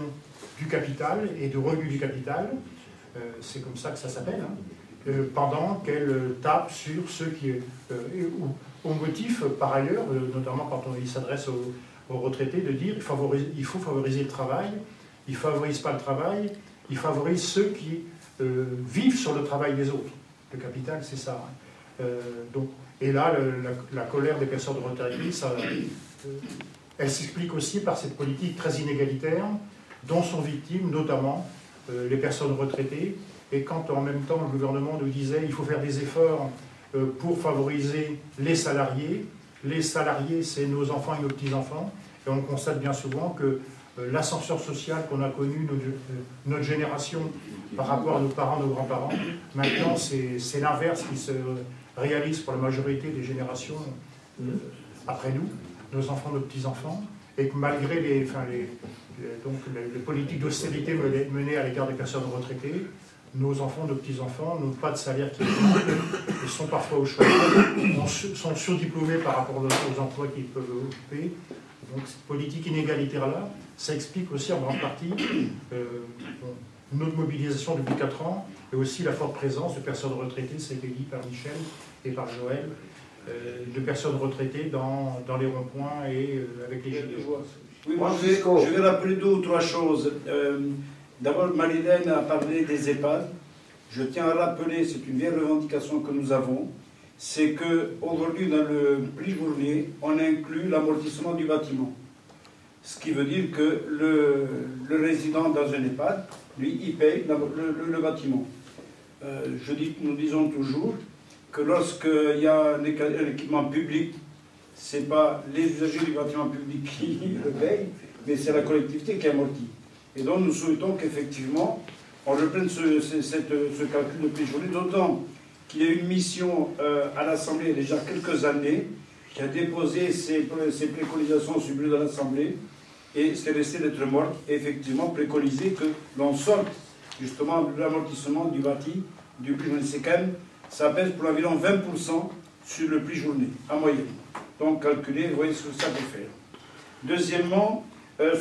du capital et du revenu du capital, c'est comme ça que ça s'appelle, pendant qu'elle tape sur ceux qui, au motif par ailleurs, notamment quand il s'adresse aux retraités, de dire il faut favoriser le travail, il ne favorise pas le travail, il favorise ceux qui vivent sur le travail des autres. Le capital, c'est ça. Et là, la colère des personnes retraitées, elle s'explique aussi par cette politique très inégalitaire dont sont victimes notamment les personnes retraitées. Et quand en même temps le gouvernement nous disait qu'il faut faire des efforts pour favoriser les salariés c'est nos enfants et nos petits-enfants. Et on constate bien souvent que l'ascenseur social qu'on a connu, notre génération, par rapport à nos parents, nos grands-parents, maintenant c'est l'inverse qui se réalise pour la majorité des générations après nous, nos enfants, nos petits-enfants, et que malgré les politiques d'austérité menées à l'égard des personnes retraitées, nos enfants, nos petits-enfants n'ont pas de salaire qui ils sont parfois au chômage, sont surdiplômés par rapport aux emplois qu'ils peuvent occuper. Donc cette politique inégalitaire-là, ça explique aussi en grande partie notre mobilisation depuis 4 ans et aussi la forte présence de personnes retraitées, ça a été dit par Michel et par Joël, de personnes retraitées dans les ronds-points et avec les gilets jaunes. Oui, moi je vais rappeler 2 ou 3 choses. D'abord, Marilène a parlé des EHPAD. Je tiens à rappeler, c'est une vieille revendication que nous avons, c'est qu'aujourd'hui, dans le prix journée, on inclut l'amortissement du bâtiment. Ce qui veut dire que le résident dans un EHPAD, lui, il paye le bâtiment. Nous disons toujours que lorsqu'il y a un équipement public, ce n'est pas les usagers du bâtiment public qui le payent, mais c'est la collectivité qui amortit. Et donc nous souhaitons qu'effectivement, on reprenne ce calcul de prix journée, d'autant qu'il y a une mission à l'Assemblée il y a déjà quelques années, qui a déposé ses préconisations sur le bureau de l'Assemblée, et c'est resté lettre morte, et effectivement préconisé que l'on sorte justement de l'amortissement du bâti, du prix journée. C'est quand même, ça pèse pour environ 20% sur le prix journée, en moyenne. Donc calculez, vous voyez ce que ça peut faire. Deuxièmement,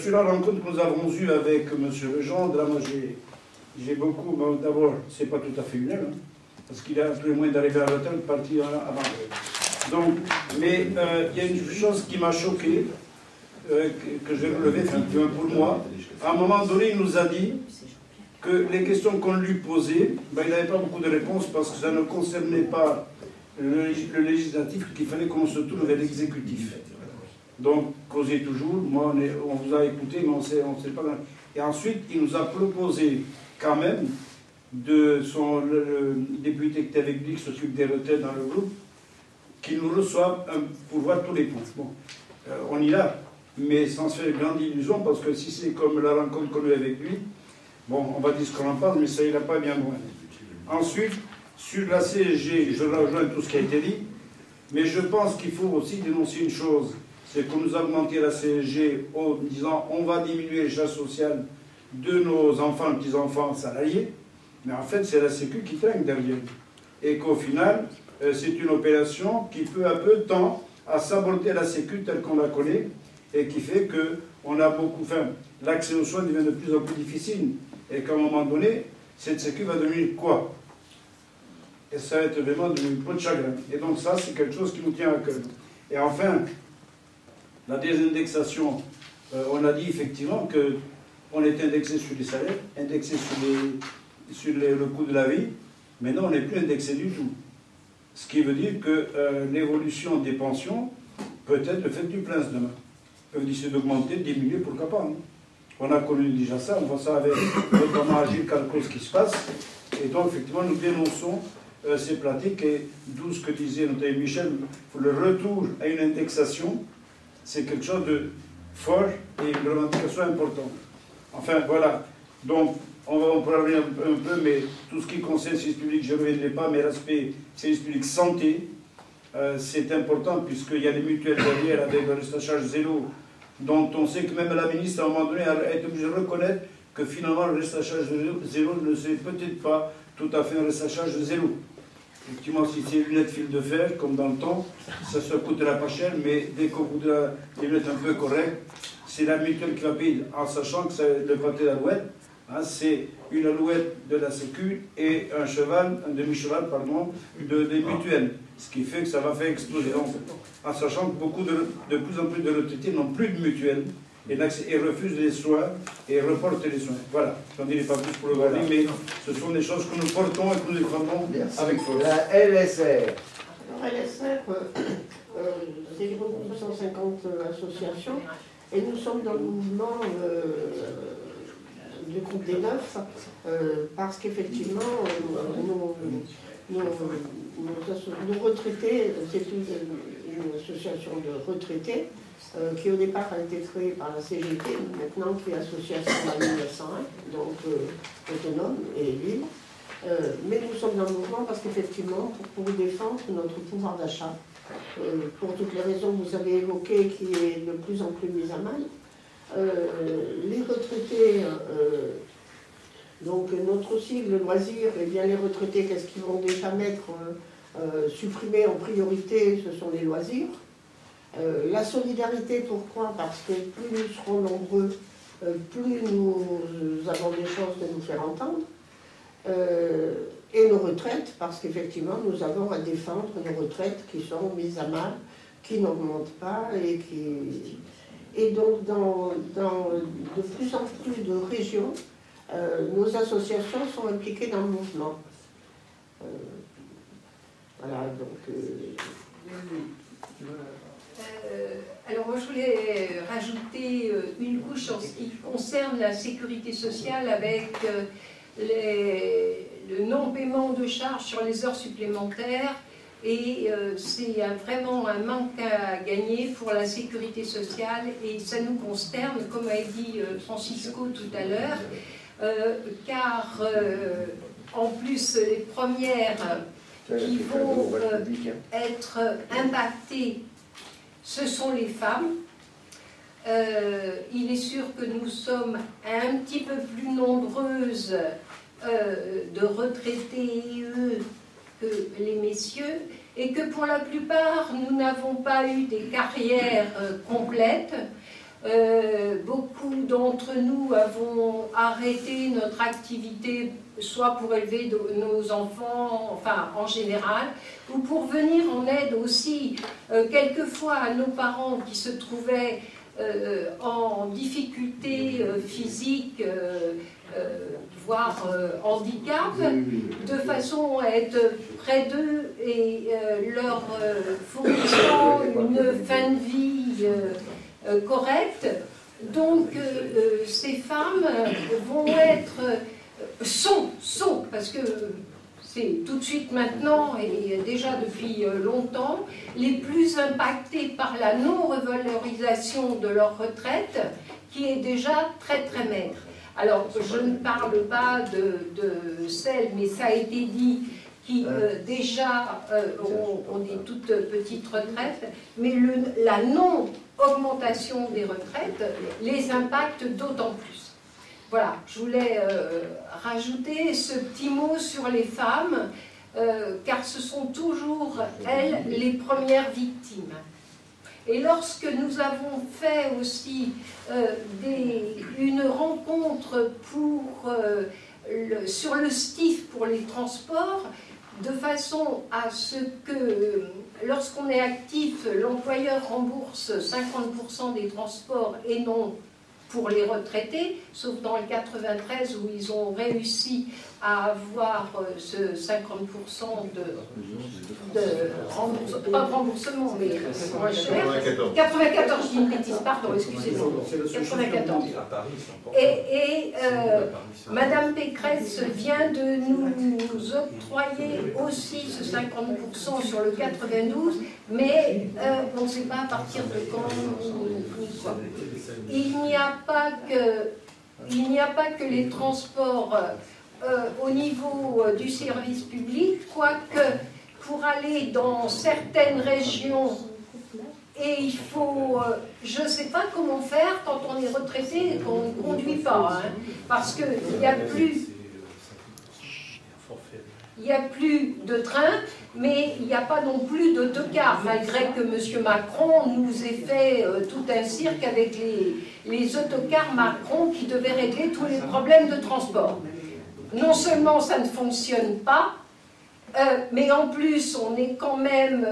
sur la rencontre que nous avons eue avec M. Legendre, là, moi j'ai beaucoup, bon, d'abord, c'est pas tout à fait unanime, hein, parce qu'il a tous les moyens d'arriver à l'hôtel, de partir avant. Donc, mais il y a une chose qui m'a choqué, que je vais relever, enfin, pour moi. À un moment donné, il nous a dit que les questions qu'on lui posait, ben, il n'avait pas beaucoup de réponses parce que ça ne concernait pas le législatif, qu'il fallait qu'on se tourne vers l'exécutif. Donc, causez toujours, moi on vous a écouté, mais on sait pas. Et ensuite, il nous a proposé quand même, le député qui était avec lui, qui s'occupe des retraites dans le groupe, qu'il nous reçoive pour voir tous les points. Bon, on y va, mais sans se faire grande illusion, parce que si c'est comme la rencontre qu'on a eue avec lui, bon, on va dire ce qu'on en parle, mais ça ira pas bien loin. Ensuite, sur la CSG, je rejoins tout ce qui a été dit, mais je pense qu'il faut aussi dénoncer une chose, c'est qu'on nous a augmenté la CSG en disant on va diminuer les charges sociales de nos enfants et petits-enfants salariés, mais en fait c'est la Sécu qui traîne derrière. Et qu'au final, c'est une opération qui peu à peu tend à saboter la Sécu telle qu'on la connaît, et qui fait qu'on a beaucoup, enfin, l'accès aux soins devient de plus en plus difficile, et qu'à un moment donné, cette Sécu va devenir quoi? Et ça va être vraiment du pot de chagrin. Et donc ça, c'est quelque chose qui nous tient à cœur. Et enfin, la désindexation, on a dit effectivement qu'on était indexé sur les salaires, indexé sur le coût de la vie, mais non, on n'est plus indexé du tout. Ce qui veut dire que l'évolution des pensions peut être le fait du prince demain. Ils peuvent décider d'augmenter, de diminuer, pourquoi pas. Hein. On a connu déjà ça, on voit ça avec notamment Agile Calco, ce qui se passe. Et donc, effectivement, nous dénonçons ces pratiques, et d'où ce que disait notre ami Michel, le retour à une indexation, c'est quelque chose de fort et une revendication importante. Enfin, voilà. Donc, on pourra revenir un peu, mais tout ce qui concerne le service public, je ne reviendrai pas, mais l'aspect service public santé, c'est important, puisqu'il y a des mutuelles derrière avec le reste à charge zéro, dont on sait que même la ministre, à un moment donné, a été obligée de reconnaître que finalement, le reste à charge zéro ne serait peut-être pas tout à fait un reste à charge zéro. Effectivement, si c'est lunettes fil de fer, comme dans le temps, ça ne coûtera pas cher, mais dès qu'on voudra des lunettes un peu correctes, c'est la mutuelle qui va payer, en sachant que c'est le pâté d'alouette, hein, c'est une alouette de la Sécu et un cheval, un demi-cheval, pardon, des mutuelles. Ce qui fait que ça va faire exploser. Donc, en sachant que de plus en plus de retraités n'ont plus de mutuelle et refusent les soins et reportent les soins. Voilà, je n'en dirai pas plus pour le moment, mais ce sont des choses que nous portons et que nous défendons avec force. La LSR. Alors, LSR, c'est le groupe de 150 associations, et nous sommes dans le mouvement du groupe des Neufs, parce qu'effectivement, nos retraités, c'est une association de retraités, qui au départ a été créée par la CGT, maintenant qui est association à 1901, donc autonome et libre. Mais nous sommes dans le mouvement parce qu'effectivement, pour défendre notre pouvoir d'achat, pour toutes les raisons que vous avez évoquées, qui est de plus en plus mise à mal, les retraités Donc notre sigle loisirs, eh bien les retraités, qu'est-ce qu'ils vont déjà mettre supprimés en priorité, ce sont les loisirs. La solidarité, pourquoi? Parce que plus nous serons nombreux, plus nous avons des chances de nous faire entendre. Et nos retraites, parce qu'effectivement, nous avons à défendre nos retraites qui sont mises à mal, qui n'augmentent pas et donc dans de plus en plus de régions, nos associations sont impliquées dans le mouvement. Voilà, donc... alors moi je voulais rajouter une couche en ce qui concerne la sécurité sociale avec le non-paiement de charges sur les heures supplémentaires et c'est vraiment un manque à gagner pour la sécurité sociale et ça nous consterne, comme a dit Francisco tout à l'heure, car en plus les premières qui vont être impactées, ce sont les femmes. Il est sûr que nous sommes un petit peu plus nombreuses de retraités que les messieurs et que pour la plupart nous n'avons pas eu des carrières complètes. Beaucoup d'entre nous avons arrêté notre activité soit pour élever nos enfants, enfin en général, ou pour venir en aide aussi quelquefois à nos parents qui se trouvaient en difficulté physique, voire handicap, de façon à être près d'eux et leur fournissant une fin de vie correcte. Donc ces femmes vont être, sont, parce que c'est tout de suite maintenant et déjà depuis longtemps, les plus impactées par la non-revalorisation de leur retraite, qui est déjà très très maigre. Alors, je ne parle pas de celles, mais ça a été dit, qui déjà ont des toutes petites retraites, mais la non-augmentation des retraites les impacte d'autant plus. Voilà, je voulais rajouter ce petit mot sur les femmes, car ce sont toujours, elles, les premières victimes. Et lorsque nous avons fait aussi une rencontre sur le STIF pour les transports, de façon à ce que, lorsqu'on est actif, l'employeur rembourse 50% des transports et non pour les retraités, sauf dans le 93 où ils ont réussi à avoir ce 50% de remboursement, pas de remboursement, mais moins cher. 94, je dis une bêtise, pardon, excusez-moi. 94. Et Madame Pécresse vient de nous octroyer aussi ce 50% sur le 92, mais on ne sait pas à partir de quand ni quoi. Il n'y a pas que les transports au niveau du service public, quoique pour aller dans certaines régions, et il faut, je ne sais pas comment faire quand on est retraité et qu'on ne conduit pas, hein, parce qu'il n'y a plus de train, mais il n'y a pas non plus d'autocar, malgré que M. Macron nous ait fait tout un cirque avec les autocars Macron qui devaient régler tous les problèmes de transport. Non seulement ça ne fonctionne pas, mais en plus on est quand même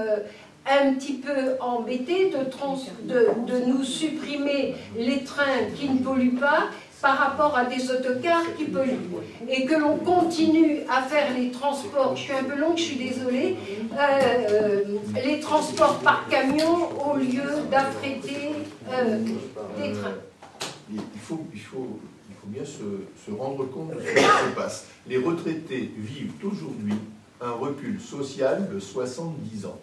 un petit peu embêté de nous supprimer les trains qui ne polluent pas par rapport à des autocars qui polluent. Et que l'on continue à faire les transports, je suis un peu longue, je suis désolée, les transports par camion au lieu d'affréter des trains. Il faut bien se rendre compte de ce qui se passe. Les retraités vivent aujourd'hui un recul social de 70 ans.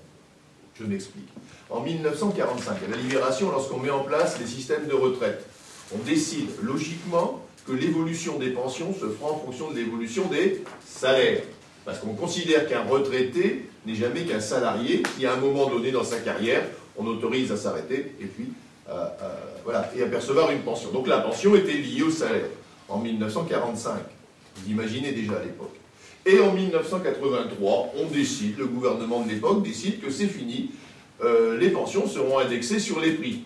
Je m'explique. En 1945, à la Libération, lorsqu'on met en place les systèmes de retraite, on décide logiquement que l'évolution des pensions se fera en fonction de l'évolution des salaires. Parce qu'on considère qu'un retraité n'est jamais qu'un salarié qui, à un moment donné dans sa carrière, on autorise à s'arrêter et puis voilà, et à percevoir une pension. Donc la pension était liée au salaire en 1945. Vous imaginez déjà à l'époque. Et en 1983, on décide, le gouvernement de l'époque décide que c'est fini, les pensions seront indexées sur les prix.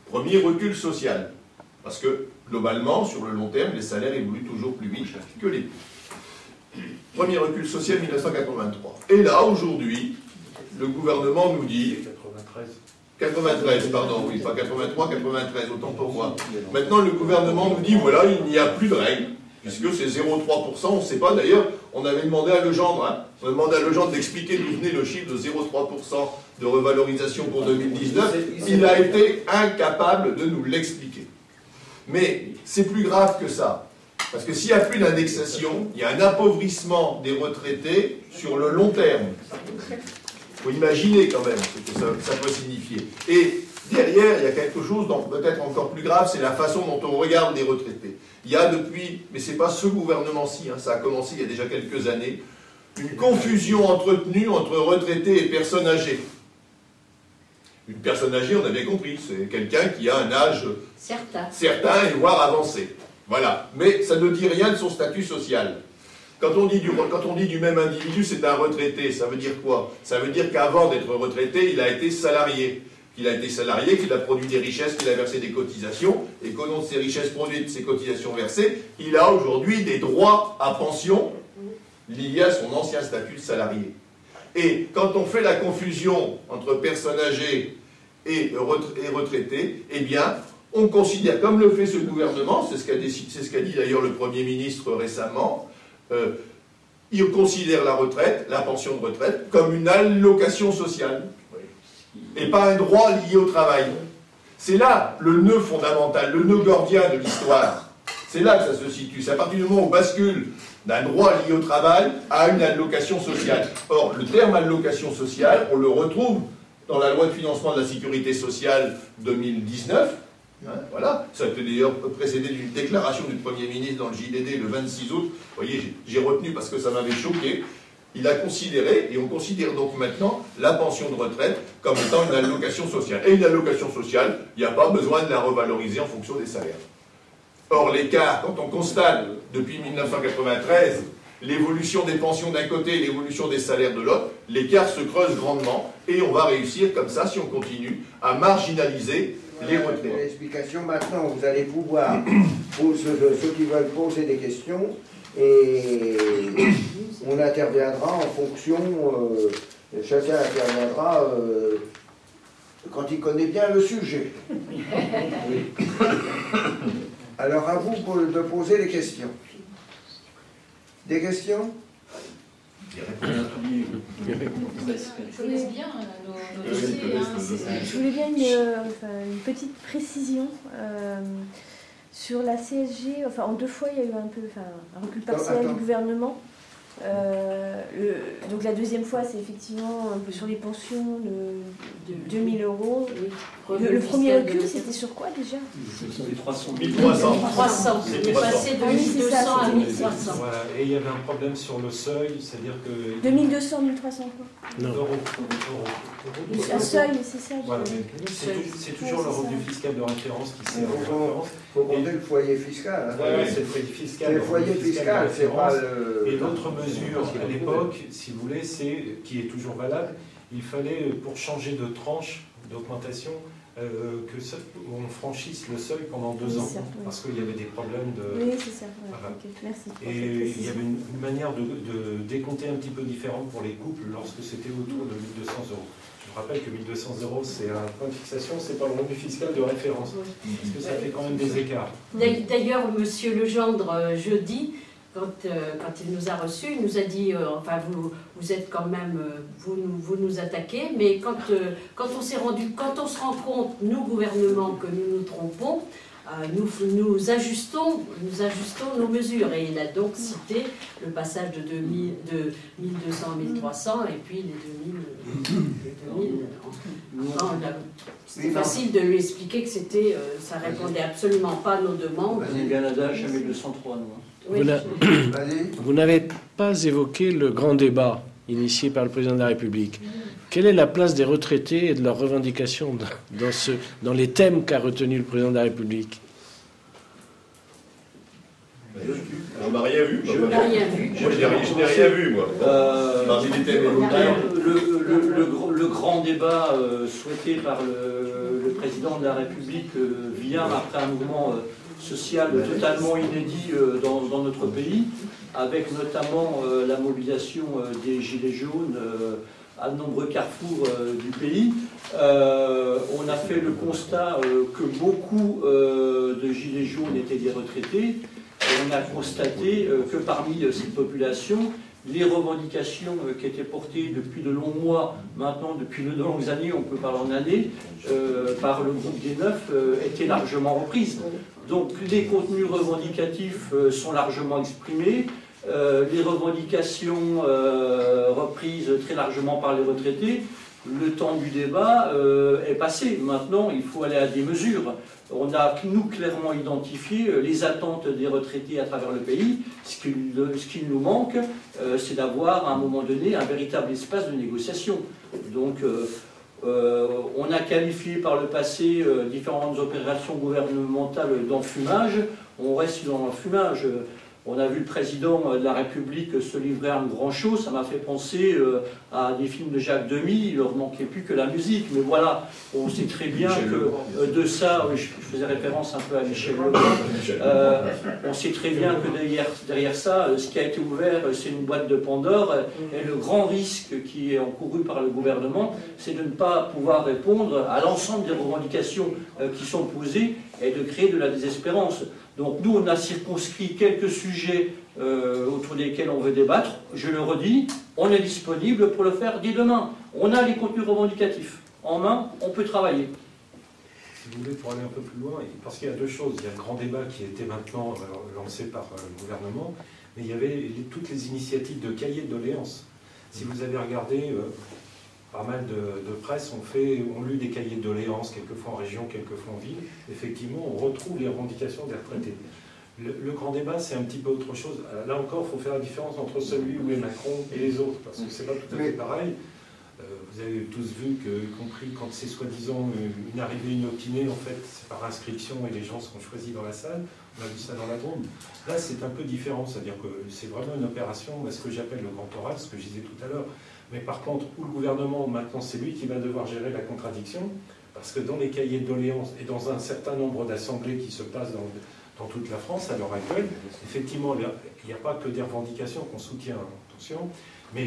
Premier recul social. Parce que, globalement, sur le long terme, les salaires évoluent toujours plus vite que les prix. Premier recul social 1983. Et là, aujourd'hui, le gouvernement nous dit... 93, pardon, oui, pas 83, 93, autant pour moi. Maintenant, le gouvernement nous dit, voilà, il n'y a plus de règles, puisque c'est 0,3%, on ne sait pas, d'ailleurs, on avait demandé à Legendre, hein, on a demandé à Legendre d'expliquer d'où venait le chiffre de 0,3% de revalorisation pour 2019, il a été incapable de nous l'expliquer. Mais c'est plus grave que ça, parce que s'il n'y a plus d'indexation, il y a un appauvrissement des retraités sur le long terme. Il faut imaginer quand même ce que ça peut signifier. Et derrière, il y a quelque chose peut-être encore plus grave, c'est la façon dont on regarde les retraités. Il y a depuis, mais ce n'est pas ce gouvernement-ci, hein, ça a commencé il y a déjà quelques années, une confusion entretenue entre retraités et personnes âgées. Une personne âgée, on a bien compris, c'est quelqu'un qui a un âge certain et voire avancé. Voilà. Mais ça ne dit rien de son statut social. Quand on dit du même individu, c'est un retraité, ça veut dire quoi? Ça veut dire qu'avant d'être retraité, il a été salarié. Qu'il a été salarié, qu'il a produit des richesses, qu'il a versé des cotisations, et qu'au nom de ces richesses produites, ces cotisations versées, il a aujourd'hui des droits à pension liés à son ancien statut de salarié. Et quand on fait la confusion entre personnes âgées et retraités, eh bien, on considère, comme le fait ce gouvernement, c'est ce qu'a dit d'ailleurs le Premier ministre récemment, il considère la retraite, la pension de retraite, comme une allocation sociale, et pas un droit lié au travail. C'est là le nœud fondamental, le nœud gordien de l'histoire. C'est là que ça se situe. C'est à partir du moment où on bascule d'un droit lié au travail à une allocation sociale. Or, le terme allocation sociale, on le retrouve dans la loi de financement de la sécurité sociale 2019. Hein, voilà, ça a été d'ailleurs précédé d'une déclaration du Premier ministre dans le JDD le 26 août. Vous voyez, j'ai retenu parce que ça m'avait choqué. Il a considéré, et on considère donc maintenant la pension de retraite comme étant une allocation sociale. Et une allocation sociale, il n'y a pas besoin de la revaloriser en fonction des salaires. Or, l'écart, quand on constate depuis 1993 l'évolution des pensions d'un côté et l'évolution des salaires de l'autre, l'écart se creuse grandement et on va réussir comme ça, si on continue, à marginaliser les retraités. L'explication, maintenant, vous allez pouvoir, pour ceux qui veulent poser des questions, et on interviendra en fonction, chacun interviendra quand il connaît bien le sujet. Oui. Alors à vous de poser les questions. Des questions? Je laisse bien nos dossiers. Je voulais bien une petite précision sur la CSG. Enfin, en 2 fois, il y a eu un recul partiel du gouvernement. Donc la deuxième fois, c'est effectivement un peu sur les pensions de 2000 €. Le premier recul, c'était sur quoi déjà? C'était 300. 1300. Il est passé de 1200 à 1300. Voilà, et il y avait un problème sur le seuil, c'est-à-dire que... 2200, 1300 quoi? Non. Euros. Un seuil, c'est ça. Voilà, c'est toujours le revenu fiscal de référence qui sert de référence. Il faut compter le foyer fiscal. Hein. Oui, c'est le foyer fiscal. C'est le foyer fiscal, c'est pas le... Et l'autre mesure à l'époque, si vous voulez, qui est toujours valable, il fallait, pour changer de tranche d'augmentation, qu'on franchisse le seuil pendant 2 ans, parce qu'il y avait des problèmes de... Oui, c'est ça. Ouais. Voilà. Okay. Merci. Et il y avait une manière de décompter un petit peu différente pour les couples lorsque c'était autour de 1200 €. Je rappelle que 1200 € c'est un point de fixation, c'est pas le revenu fiscal de référence, parce que ça fait quand même des écarts. D'ailleurs, monsieur Legendre, jeudi, quand il nous a reçus, il nous a dit, enfin vous êtes quand même, vous nous attaquez, mais quand on se rend compte, nous gouvernement, que nous nous trompons, nous ajustons nos mesures. Et il a donc cité le passage de 1200 à 1300 et puis les 2000. C'était facile de lui expliquer que ça répondait absolument pas à nos demandes. On est bien adage à 1203, nous. Oui. Vous n'avez pas évoqué le grand débat initié par le président de la République. Quelle est la place des retraités et de leurs revendications dans les thèmes qu'a retenu le président de la République? On n'a rien vu. Je n'ai rien vu. Je n'ai rien vu, moi. Le grand débat souhaité par le président de la République vient après un mouvement social totalement inédit dans notre pays, avec notamment la mobilisation des Gilets jaunes à de nombreux carrefours du pays. On a fait le constat que beaucoup de Gilets jaunes étaient des retraités. Et on a constaté que parmi cette population, les revendications qui étaient portées depuis de longs mois, maintenant depuis de longues années, on peut parler en années, par le groupe des Neufs, étaient largement reprises. Donc les contenus revendicatifs sont largement exprimés, les revendications reprises très largement par les retraités. Le temps du débat est passé. Maintenant, il faut aller à des mesures. On a, nous, clairement identifié les attentes des retraités à travers le pays. Ce qu'il nous manque, c'est d'avoir, à un moment donné, un véritable espace de négociation. Donc, on a qualifié par le passé différentes opérations gouvernementales d'enfumage. On reste dans l'enfumage. On a vu le président de la République se livrer à un grand show, ça m'a fait penser à des films de Jacques Demy, il leur manquait plus que la musique. Mais voilà, on sait très bien que de ça, je faisais référence un peu à Michel Legrand, on sait très bien que derrière ça, ce qui a été ouvert, c'est une boîte de Pandore, et le grand risque qui est encouru par le gouvernement, c'est de ne pas pouvoir répondre à l'ensemble des revendications qui sont posées et de créer de la désespérance. Donc nous, on a circonscrit quelques sujets autour desquels on veut débattre. Je le redis, on est disponible pour le faire dès demain. On a les contenus revendicatifs en main, on peut travailler. Si vous voulez, pour aller un peu plus loin, parce qu'il y a deux choses. Il y a le grand débat qui a été maintenant lancé par le gouvernement, mais il y avait toutes les initiatives de cahiers de doléances. Si vous avez regardé... pas mal de presse ont lu des cahiers de doléances, quelquefois en région, quelquefois en ville. Effectivement, on retrouve les revendications des retraités. Le grand débat, c'est un petit peu autre chose. Là encore, il faut faire la différence entre celui où est Macron et les autres, parce que c'est pas tout à fait pareil. Vous avez tous vu que, y compris quand c'est soi-disant une arrivée inopinée, en fait, c'est par inscription et les gens seront choisis dans la salle. On a vu ça dans la Drôme. Là, c'est un peu différent, c'est-à-dire que c'est vraiment une opération, ce que j'appelle le grand oral, ce que je disais tout à l'heure. Mais par contre, où le gouvernement, maintenant, c'est lui qui va devoir gérer la contradiction, parce que dans les cahiers de doléances et dans un certain nombre d'assemblées qui se passent dans toute la France à l'heure actuelle, effectivement, il n'y a pas que des revendications qu'on soutient, attention, mais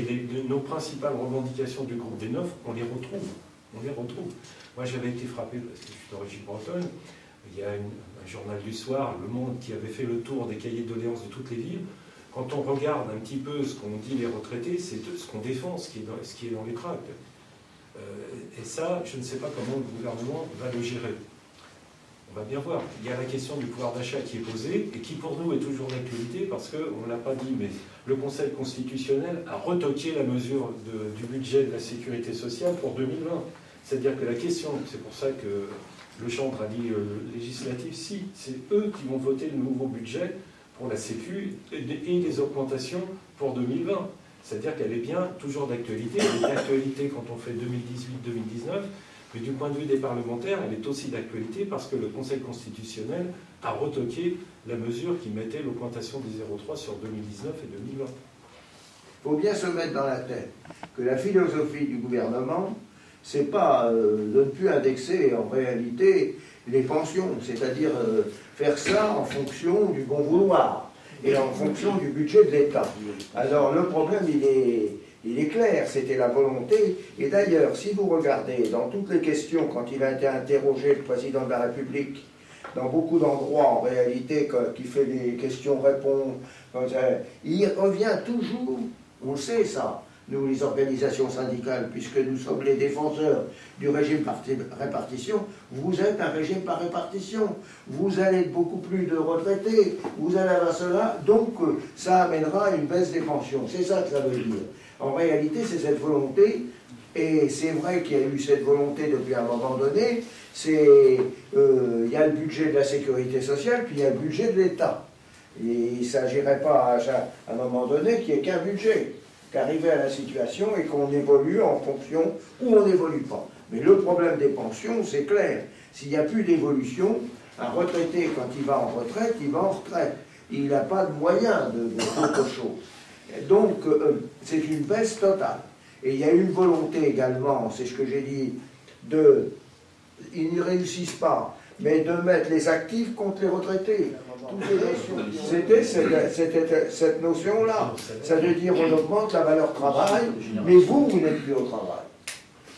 nos principales revendications du groupe des Neufs, on les retrouve. On les retrouve. Moi, j'avais été frappé, parce que je suis d'origine bretonne, il y a un journal du soir, Le Monde, qui avait fait le tour des cahiers de doléances de toutes les villes. Quand on regarde un petit peu ce qu'ont dit les retraités, c'est ce qu'on défend, ce qui est dans les tracts. Et ça, je ne sais pas comment le gouvernement va le gérer. On va bien voir. Il y a la question du pouvoir d'achat qui est posée, et qui pour nous est toujours d'actualité, parce qu'on ne l'a pas dit, mais le Conseil constitutionnel a retoqué la mesure du budget de la sécurité sociale pour 2020. C'est-à-dire que la question, c'est pour ça que le chantre a dit législatif, si, c'est eux qui vont voter le nouveau budget pour la Sécu et les augmentations pour 2020. C'est-à-dire qu'elle est bien toujours d'actualité. Elle est d'actualité quand on fait 2018-2019, mais du point de vue des parlementaires, elle est aussi d'actualité parce que le Conseil constitutionnel a retoqué la mesure qui mettait l'augmentation des 0,3 sur 2019 et 2020. Il faut bien se mettre dans la tête que la philosophie du gouvernement, c'est pas de ne plus indexer en réalité les pensions, c'est-à-dire faire ça en fonction du bon vouloir et en fonction du budget de l'État. Alors le problème, il est clair, c'était la volonté. Et d'ailleurs, si vous regardez dans toutes les questions, quand il a été interrogé, le président de la République, dans beaucoup d'endroits en réalité, qui fait des questions-réponses, il revient toujours, on sait ça, nous les organisations syndicales, puisque nous sommes les défenseurs du régime par répartition, vous êtes un régime par répartition, vous allez être beaucoup plus de retraités, vous allez avoir cela, donc ça amènera une baisse des pensions, c'est ça que ça veut dire. En réalité, c'est cette volonté, et c'est vrai qu'il y a eu cette volonté depuis un moment donné, il y a le budget de la sécurité sociale, puis il y a le budget de l'État. Et il ne s'agirait pas à un moment donné qu'il n'y ait qu'un budget, qu'arriver à la situation et qu'on évolue en fonction ou on n'évolue pas. Mais le problème des pensions, c'est clair. S'il n'y a plus d'évolution, un retraité, quand il va en retraite, il va en retraite. il n'a pas de moyens d'autre chose. Donc, c'est une baisse totale. Et il y a une volonté également, c'est ce que j'ai dit, ils n'y réussissent pas, mais de mettre les actifs contre les retraités. C'était cette notion-là. Ça veut dire on augmente la valeur travail, mais vous n'êtes plus au travail.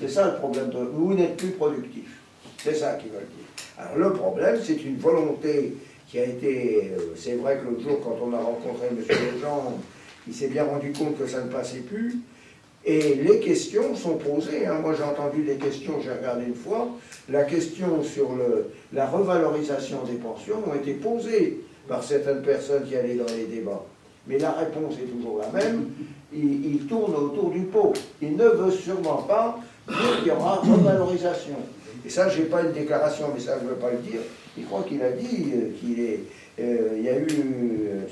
C'est ça le problème. Vous n'êtes plus productif. C'est ça qu'ils veulent dire. Alors le problème, c'est une volonté qui a été... c'est vrai que l'autre jour, quand on a rencontré M. Legendre, il s'est bien rendu compte que ça ne passait plus. Et les questions sont posées. Hein. Moi, j'ai entendu des questions, j'ai regardé une fois. La question sur la revalorisation des pensions ont été posées par certaines personnes qui allaient dans les débats. Mais la réponse est toujours la même. Il tourne autour du pot. Il ne veut sûrement pas dire qu'il y aura revalorisation. Et ça, je n'ai pas une déclaration, mais ça, je ne veux pas le dire. Il croit qu'il a dit qu'il est... il y a eu...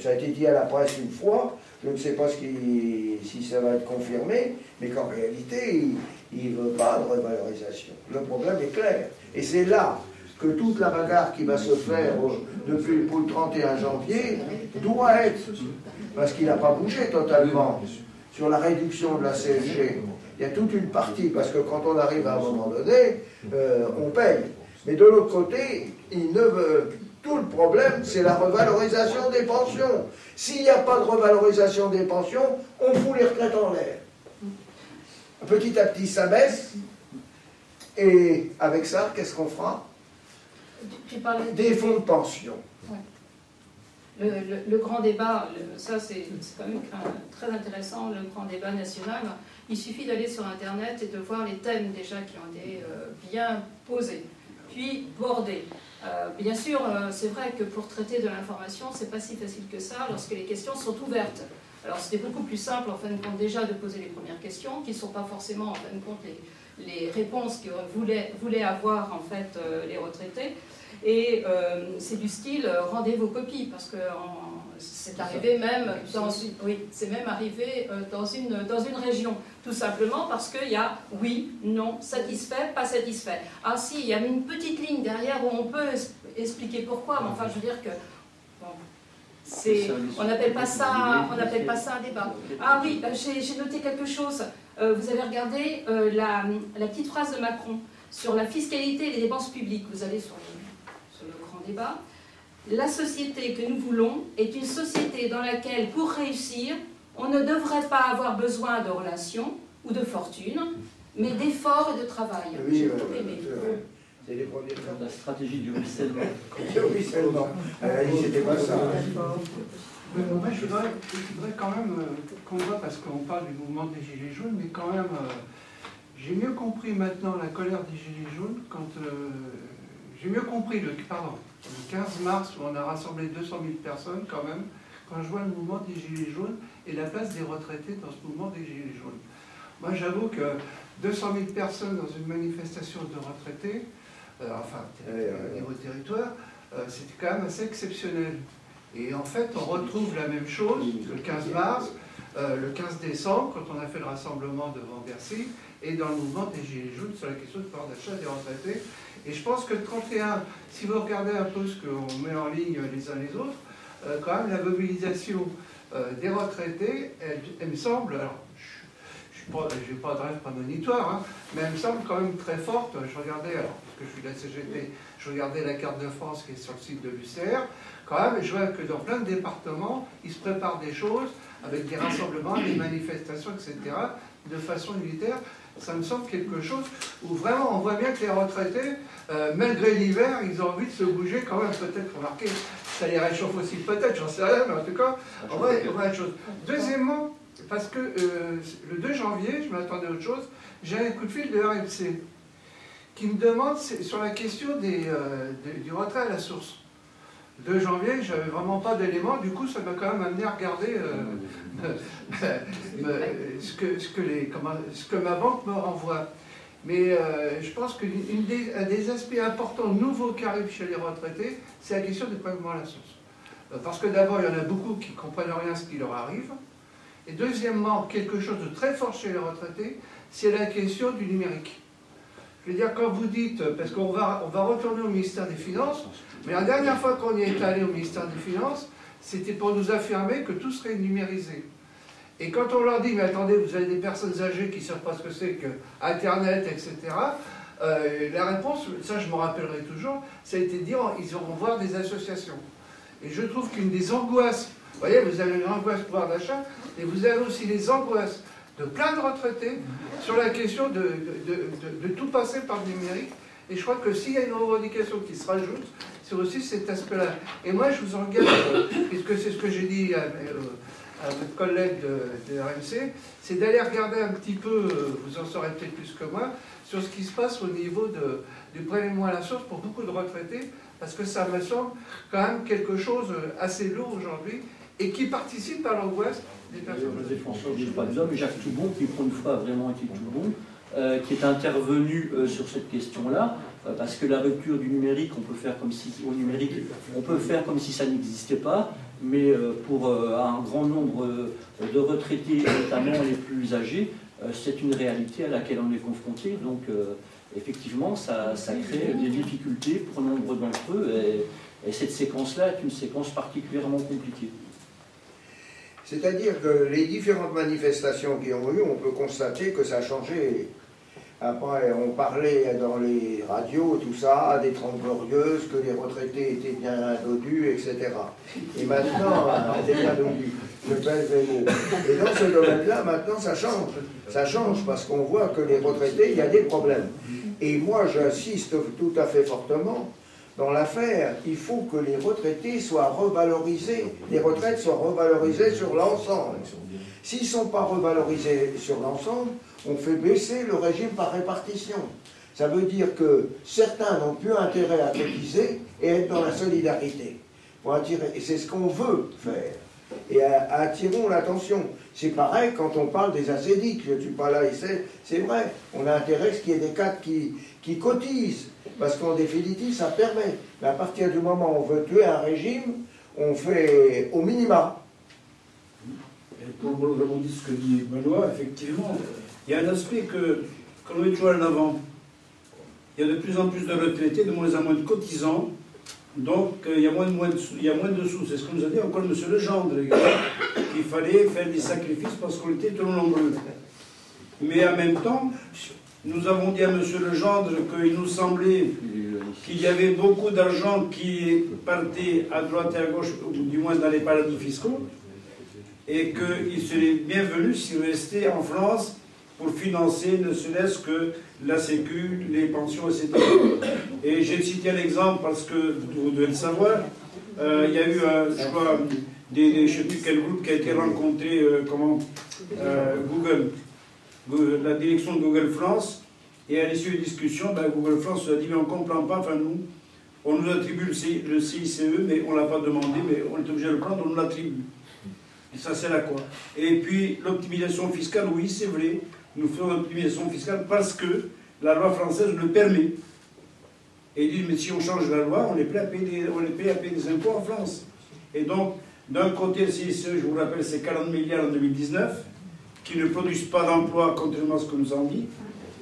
ça a été dit à la presse une fois. Je ne sais pas si ça va être confirmé, mais qu'en réalité, il ne veut pas de revalorisation. Le problème est clair. Et c'est là que toute la bagarre qui va se faire pour le 31 janvier doit être, parce qu'il n'a pas bougé totalement sur la réduction de la CSG. Il y a toute une partie, parce que quand on arrive à un moment donné, on paye. Mais de l'autre côté, il ne veut... Tout le problème, c'est la revalorisation des pensions. S'il n'y a pas de revalorisation des pensions, on fout les retraites en l'air. Petit à petit, ça baisse. Et avec ça, qu'est-ce qu'on fera? Des fonds de pension. Ouais. Le grand débat, ça c'est quand même très intéressant, le grand débat national. Il suffit d'aller sur Internet et de voir les thèmes déjà qui ont été bien posés, puis bordés. Bien sûr, c'est vrai que pour traiter de l'information, c'est pas si facile que ça lorsque les questions sont ouvertes. Alors c'était beaucoup plus simple en fin de compte déjà de poser les premières questions, qui ne sont pas forcément en fin de compte les réponses que voulaient avoir en fait les retraités. Et c'est du style rendez vos copies, parce que c'est arrivé même dans une, oui, c'est même arrivé dans une région, tout simplement parce qu'il y a oui, non, satisfait, pas satisfait. Ah si, il y a une petite ligne derrière où on peut expliquer pourquoi, mais enfin je veux dire que bon, on n'appelle pas ça un débat. Ah oui, j'ai noté quelque chose. Vous avez regardé la petite phrase de Macron sur la fiscalité et les dépenses publiques. Vous allez sur le grand débat. La société que nous voulons est une société dans laquelle, pour réussir, on ne devrait pas avoir besoin de relations ou de fortune, mais d'efforts et de travail. Oui, c'est les premiers temps. La stratégie du ruissellement. Le ruissellement. C'était pas ça. Moi, je voudrais quand même qu'on voit, parce qu'on parle du mouvement des Gilets jaunes, mais quand même, j'ai mieux compris maintenant la colère des Gilets jaunes quand... j'ai mieux compris le 15 mars où on a rassemblé 200 000 personnes quand même, quand je vois le mouvement des Gilets jaunes et la place des retraités dans ce mouvement des Gilets jaunes. Moi j'avoue que 200 000 personnes dans une manifestation de retraités, au niveau territoire, c'était quand même assez exceptionnel. Et en fait on retrouve la même chose le 15 mars, le 15 décembre, quand on a fait le rassemblement devant Bercy, et dans le mouvement des Gilets jaunes sur la question du pouvoir d'achat des retraités. Et je pense que le 31, si vous regardez un peu ce qu'on met en ligne les uns les autres, quand même la mobilisation des retraités, elle me semble, alors je n'ai pas de rêve prémonitoire, hein, mais elle me semble quand même très forte. Je regardais, alors, parce que je suis de la CGT, je regardais la carte de France qui est sur le site de l'UCR, quand même, je vois que dans plein de départements, ils se préparent des choses avec des rassemblements, des manifestations, etc., de façon unitaire. Ça me semble quelque chose où vraiment on voit bien que les retraités, malgré l'hiver, ils ont envie de se bouger quand même, peut-être, remarquez, ça les réchauffe aussi peut-être, j'en sais rien, mais en tout cas, on voit une chose. Deuxièmement, parce que le 2 janvier, je m'attendais à autre chose, j'ai un coup de fil de RMC qui me demande sur la question du retrait à la source. 2 janvier, j'avais vraiment pas d'éléments, du coup ça m'a quand même amené à regarder ce que ma banque me renvoie. Mais je pense qu'un des aspects importants nouveaux qui arrivent chez les retraités, c'est la question du prélèvement à la source. Parce que d'abord, il y en a beaucoup qui ne comprennent rien à ce qui leur arrive. Et deuxièmement, quelque chose de très fort chez les retraités, c'est la question du numérique. Je veux dire, quand vous dites, parce qu'on va retourner au ministère des Finances, mais la dernière fois qu'on y est allé au ministère des Finances, c'était pour nous affirmer que tout serait numérisé. Et quand on leur dit, mais attendez, vous avez des personnes âgées qui ne savent pas ce que c'est que Internet, etc., la réponse, ça je me rappellerai toujours, ça a été de dire, ils iront voir des associations. Et je trouve qu'une des angoisses, vous voyez, vous avez une angoisse pouvoir d'achat, et vous avez aussi les angoisses de plein de retraités sur la question de tout passer par le numérique. Et je crois que s'il y a une revendication qui se rajoute, c'est aussi cet aspect-là. Et moi, je vous engage, puisque c'est ce que j'ai dit à votre collègue de RMC, c'est d'aller regarder un petit peu, vous en saurez peut-être plus que moi, sur ce qui se passe au niveau du prélèvement à la source pour beaucoup de retraités, parce que ça me semble quand même quelque chose assez lourd aujourd'hui, et qui participe à l'angoisse des personnes. François, je ne sais pas des hommes, mais Jacques Toubon, qui pour une fois a vraiment été Toubon, qui est intervenu sur cette question-là, parce que la rupture du numérique, on peut faire comme si ça n'existait pas, mais pour un grand nombre de retraités, notamment les plus âgés, c'est une réalité à laquelle on est confronté. Donc effectivement, ça crée des difficultés pour nombre d'entre eux, et cette séquence-là est une séquence particulièrement compliquée. C'est-à-dire que les différentes manifestations qui ont eu, on peut constater que ça a changé. Après, on parlait dans les radios, tout ça, des 30 glorieuses, que les retraités étaient bien dodus, etc. Et maintenant, étaient bien dodus. Je pèse les mots. Et dans ce domaine-là, maintenant, ça change. Ça change parce qu'on voit que les retraités, il y a des problèmes. Et moi, j'insiste tout à fait fortement. Dans l'affaire, il faut que les retraités soient revalorisés, les retraites soient revalorisées sur l'ensemble. S'ils ne sont pas revalorisés sur l'ensemble, on fait baisser le régime par répartition. Ça veut dire que certains n'ont plus intérêt à cotiser et être dans la solidarité. Et c'est ce qu'on veut faire. Et attirons l'attention. C'est pareil quand on parle des assédiques. Je ne suis pas là, c'est vrai. On a intérêt à ce qu'il y ait des cadres qui cotisent. Parce qu'en définitive, ça permet. Mais à partir du moment où on veut tuer un régime, on fait au minima. Et pour rebondir ce que dit Benoît, effectivement, il y a un aspect qu'on met toujours en avant. Il y a de plus en plus de retraités, de moins en moins de cotisants. Donc, il y a moins de sous. C'est ce que nous a dit encore M. Legendre, qu'il fallait faire des sacrifices parce qu'on était trop nombreux. Mais en même temps, nous avons dit à M. Legendre qu'il nous semblait qu'il y avait beaucoup d'argent qui partait à droite et à gauche, ou du moins dans les paradis fiscaux, et qu'il serait bienvenu s'il restait en France pour financer ne serait-ce que la Sécu, les pensions, etc. Et j'ai cité un exemple parce que vous devez le savoir. Il y a eu, je crois, je ne sais plus quel groupe qui a été rencontré, Google, la direction de Google France, et à l'issue des discussions, Google France a dit, mais on ne comprend pas, enfin nous, on nous attribue le CICE, mais on ne l'a pas demandé, mais on est obligé de le prendre, on nous l'attribue. Et ça sert à quoi? Et puis l'optimisation fiscale, oui, c'est vrai, nous faisons l'optimisation fiscale parce que la loi française le permet. Et ils disent, mais si on change la loi, on est prêt à payer des impôts en France. Et donc, d'un côté, le CICE, je vous rappelle, c'est 40 milliards en 2019, qui ne produisent pas d'emplois, contrairement à ce que nous en dit.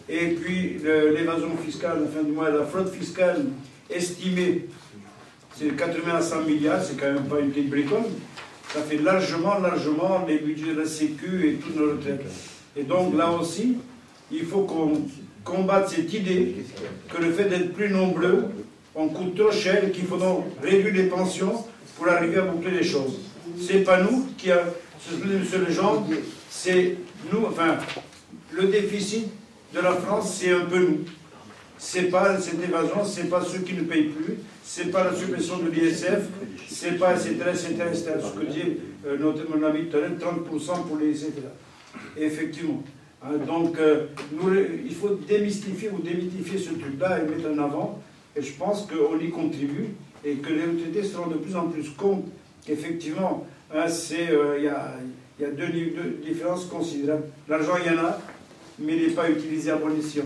Et puis, l'évasion fiscale, enfin du moins la fraude fiscale estimée, c'est 80 à 100 milliards, c'est quand même pas une petite bricole. Ça fait largement les budgets de la Sécu et toutes nos retraites. Et donc là aussi, il faut qu'on combatte cette idée que le fait d'être plus nombreux, on coûte trop cher et qu'il faut donc réduire les pensions pour arriver à boucler les choses. C'est pas nous qui a, ce que dit M. Legendre, c'est nous, enfin, le déficit de la France, c'est un peu nous. C'est pas cette évasion, c'est pas ceux qui ne payent plus, c'est pas la suppression de l'ISF, c'est pas, etc., ce que dit mon ami tout à l'heure, 30% pour les, etc. Et effectivement. Donc, il faut démystifier ou démythifier ce truc-là et mettre en avant. Et je pense qu'on y contribue et que les retraités se rendent de plus en plus compte qu'effectivement, il y a deux différences considérables. L'argent, il y en a, mais il n'est pas utilisé à bon escient.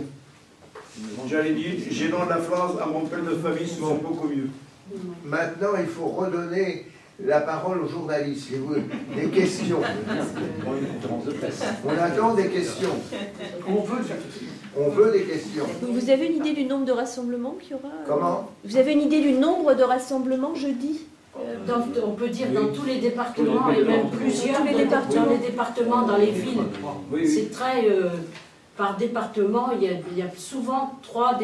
J'allais dire, j'ai dans la France à mon père de famille, c'est beaucoup mieux. Maintenant, il faut redonner la parole aux journalistes. Des questions. On attend des questions. On veut des questions. Vous avez une idée du nombre de rassemblements qu'il y aura? Comment? Vous avez une idée du nombre de rassemblements jeudi? on peut dire dans tous les départements et même plusieurs dans les départements, dans les villes. C'est très... par département, il y a souvent trois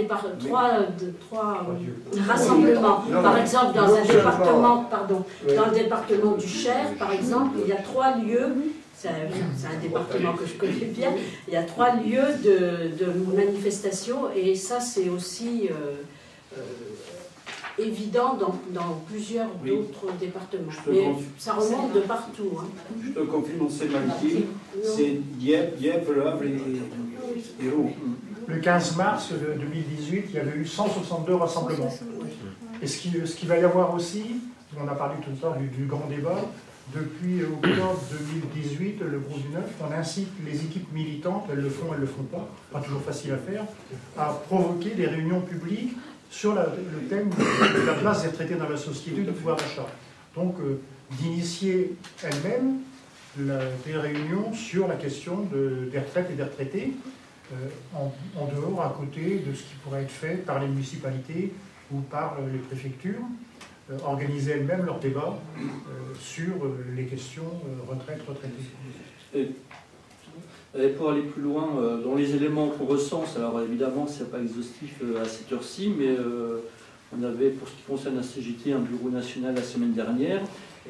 rassemblements. Par exemple, dans un département, dans le département du Cher, par exemple, il y a 3 lieux, c'est un département que je connais bien, il y a 3 lieux de manifestation, et ça c'est aussi évident dans plusieurs d'autres départements. Mais ça remonte de partout. Hein. Je te confirme, c'est Malky, c'est Dieppe, Le Havre et Rouen. Le 15 mars 2018, il y avait eu 162 rassemblements. Et ce qu'il va y avoir aussi, on a parlé tout à l'heure du grand débat, depuis octobre 2018, le groupe du 9, on incite les équipes militantes, elles le font pas toujours facile à faire, à provoquer des réunions publiques sur le thème de la place des retraités dans la société, du pouvoir d'achat. Donc, d'initier elle-même des réunions sur la question des retraites et des retraités, en dehors, à côté de ce qui pourrait être fait par les municipalités ou par les préfectures, organiser elles-mêmes leurs débats sur les questions retraités. Et pour aller plus loin, dans les éléments qu'on recense, alors évidemment, ce n'est pas exhaustif à cette heure-ci, mais on avait, pour ce qui concerne la CGT, un bureau national la semaine dernière.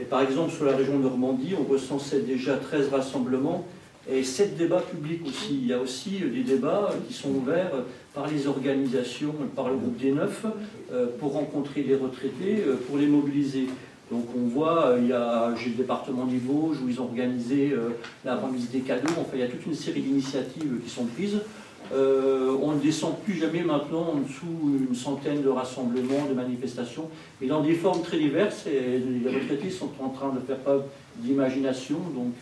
Et par exemple, sur la région Normandie, on recensait déjà 13 rassemblements et 7 débats publics aussi. Il y a aussi des débats qui sont ouverts par les organisations, par le groupe des 9, pour rencontrer les retraités, pour les mobiliser. Donc on voit, j'ai le département du Vosges où ils ont organisé la remise des cadeaux. Enfin, il y a toute une série d'initiatives qui sont prises. On ne descend plus jamais maintenant en dessous une centaine de rassemblements, de manifestations, mais dans des formes très diverses. Et les retraités sont en train de faire preuve d'imagination, donc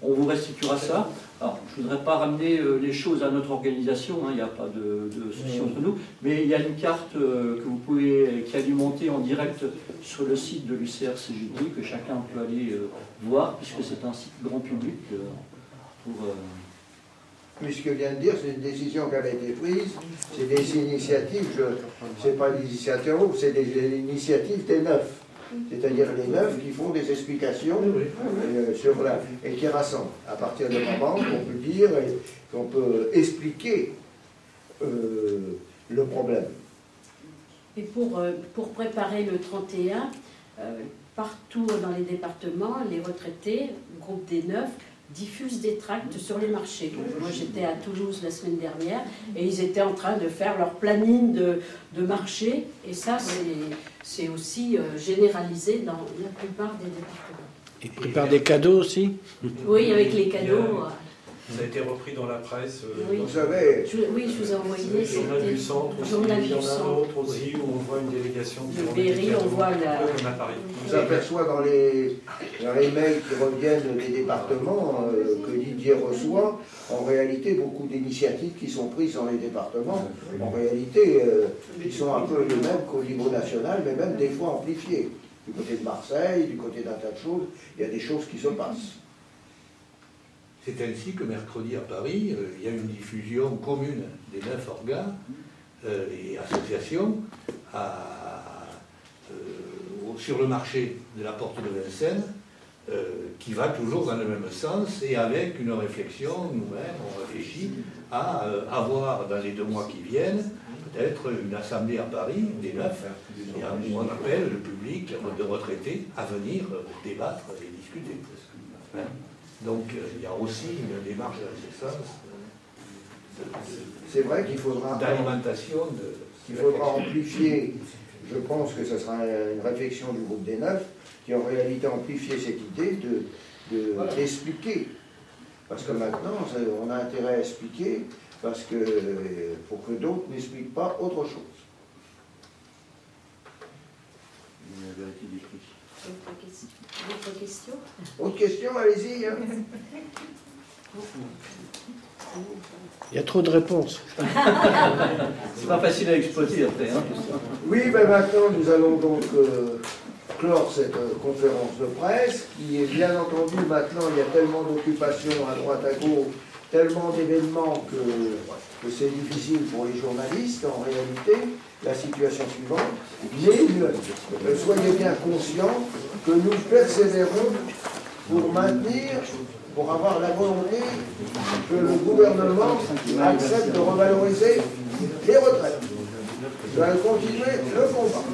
on vous restituera ça. Alors, je ne voudrais pas ramener les choses à notre organisation, hein, il n'y a pas de souci entre nous, mais il y a une carte que vous pouvez, qui est alimentée en direct sur le site de l'UCR-CGT, que chacun peut aller voir, puisque c'est un site grand public Mais ce que vient de dire, c'est une décision qui avait été prise, c'est des initiatives, c'est pas des initiatives, c'est des initiatives des 9. C'est-à-dire les 9 qui font des explications sur et qui rassemblent. À partir du moment où on peut dire, qu'on peut expliquer le problème. Et pour préparer le 31, partout dans les départements, les retraités, le groupe des 9, diffusent des tracts sur les marchés. Moi j'étais à Toulouse la semaine dernière et ils étaient en train de faire leur planning de marché, et ça c'est aussi généralisé dans la plupart des départements. Ils préparent des cadeaux aussi? Oui, avec les cadeaux. Ça a été repris dans la presse. Oui, vous savez. Oui, je vous ai envoyé. Le journal du centre aussi. Il y en a un autre aussi où on voit une délégation qui de Berry, on voit comme à Paris. On s'aperçoit dans les mails qui reviennent des départements que Didier reçoit, en réalité, beaucoup d'initiatives qui sont prises dans les départements, en réalité, qui sont un peu les mêmes qu'au niveau national, mais même des fois amplifiées. Du côté de Marseille, du côté d'un tas de choses, il y a des choses qui se passent. C'est ainsi que mercredi à Paris, il y a une diffusion commune des 9 organes et associations sur le marché de la porte de Vincennes, qui va toujours dans le même sens, et avec une réflexion, nous-mêmes, on réfléchit à avoir dans les 2 mois qui viennent, peut-être une assemblée à Paris des 9, et on appelle le public de retraités à venir débattre et discuter. Donc il y a aussi une démarche dans ce sens. C'est vrai qu'il faudra d'alimentation. Il faudra amplifier, je pense que ce sera une réflexion du groupe des 9, qui en réalité amplifier cette idée d'expliquer. Parce que maintenant, on a intérêt à expliquer, parce que, pour que d'autres n'expliquent pas autre chose. D'autres questions? Autre question, allez-y. Hein. Il y a trop de réponses. C'est pas facile à exploiter après. Hein. Oui, ben maintenant nous allons donc clore cette conférence de presse, qui est bien entendu maintenant, il y a tellement d'occupations à droite à gauche, tellement d'événements que c'est difficile pour les journalistes en réalité, la situation suivante, mais soyez bien conscients que nous persévérons pour maintenir, pour avoir la volonté que le gouvernement accepte de revaloriser les retraites. Nous allons continuer le combat.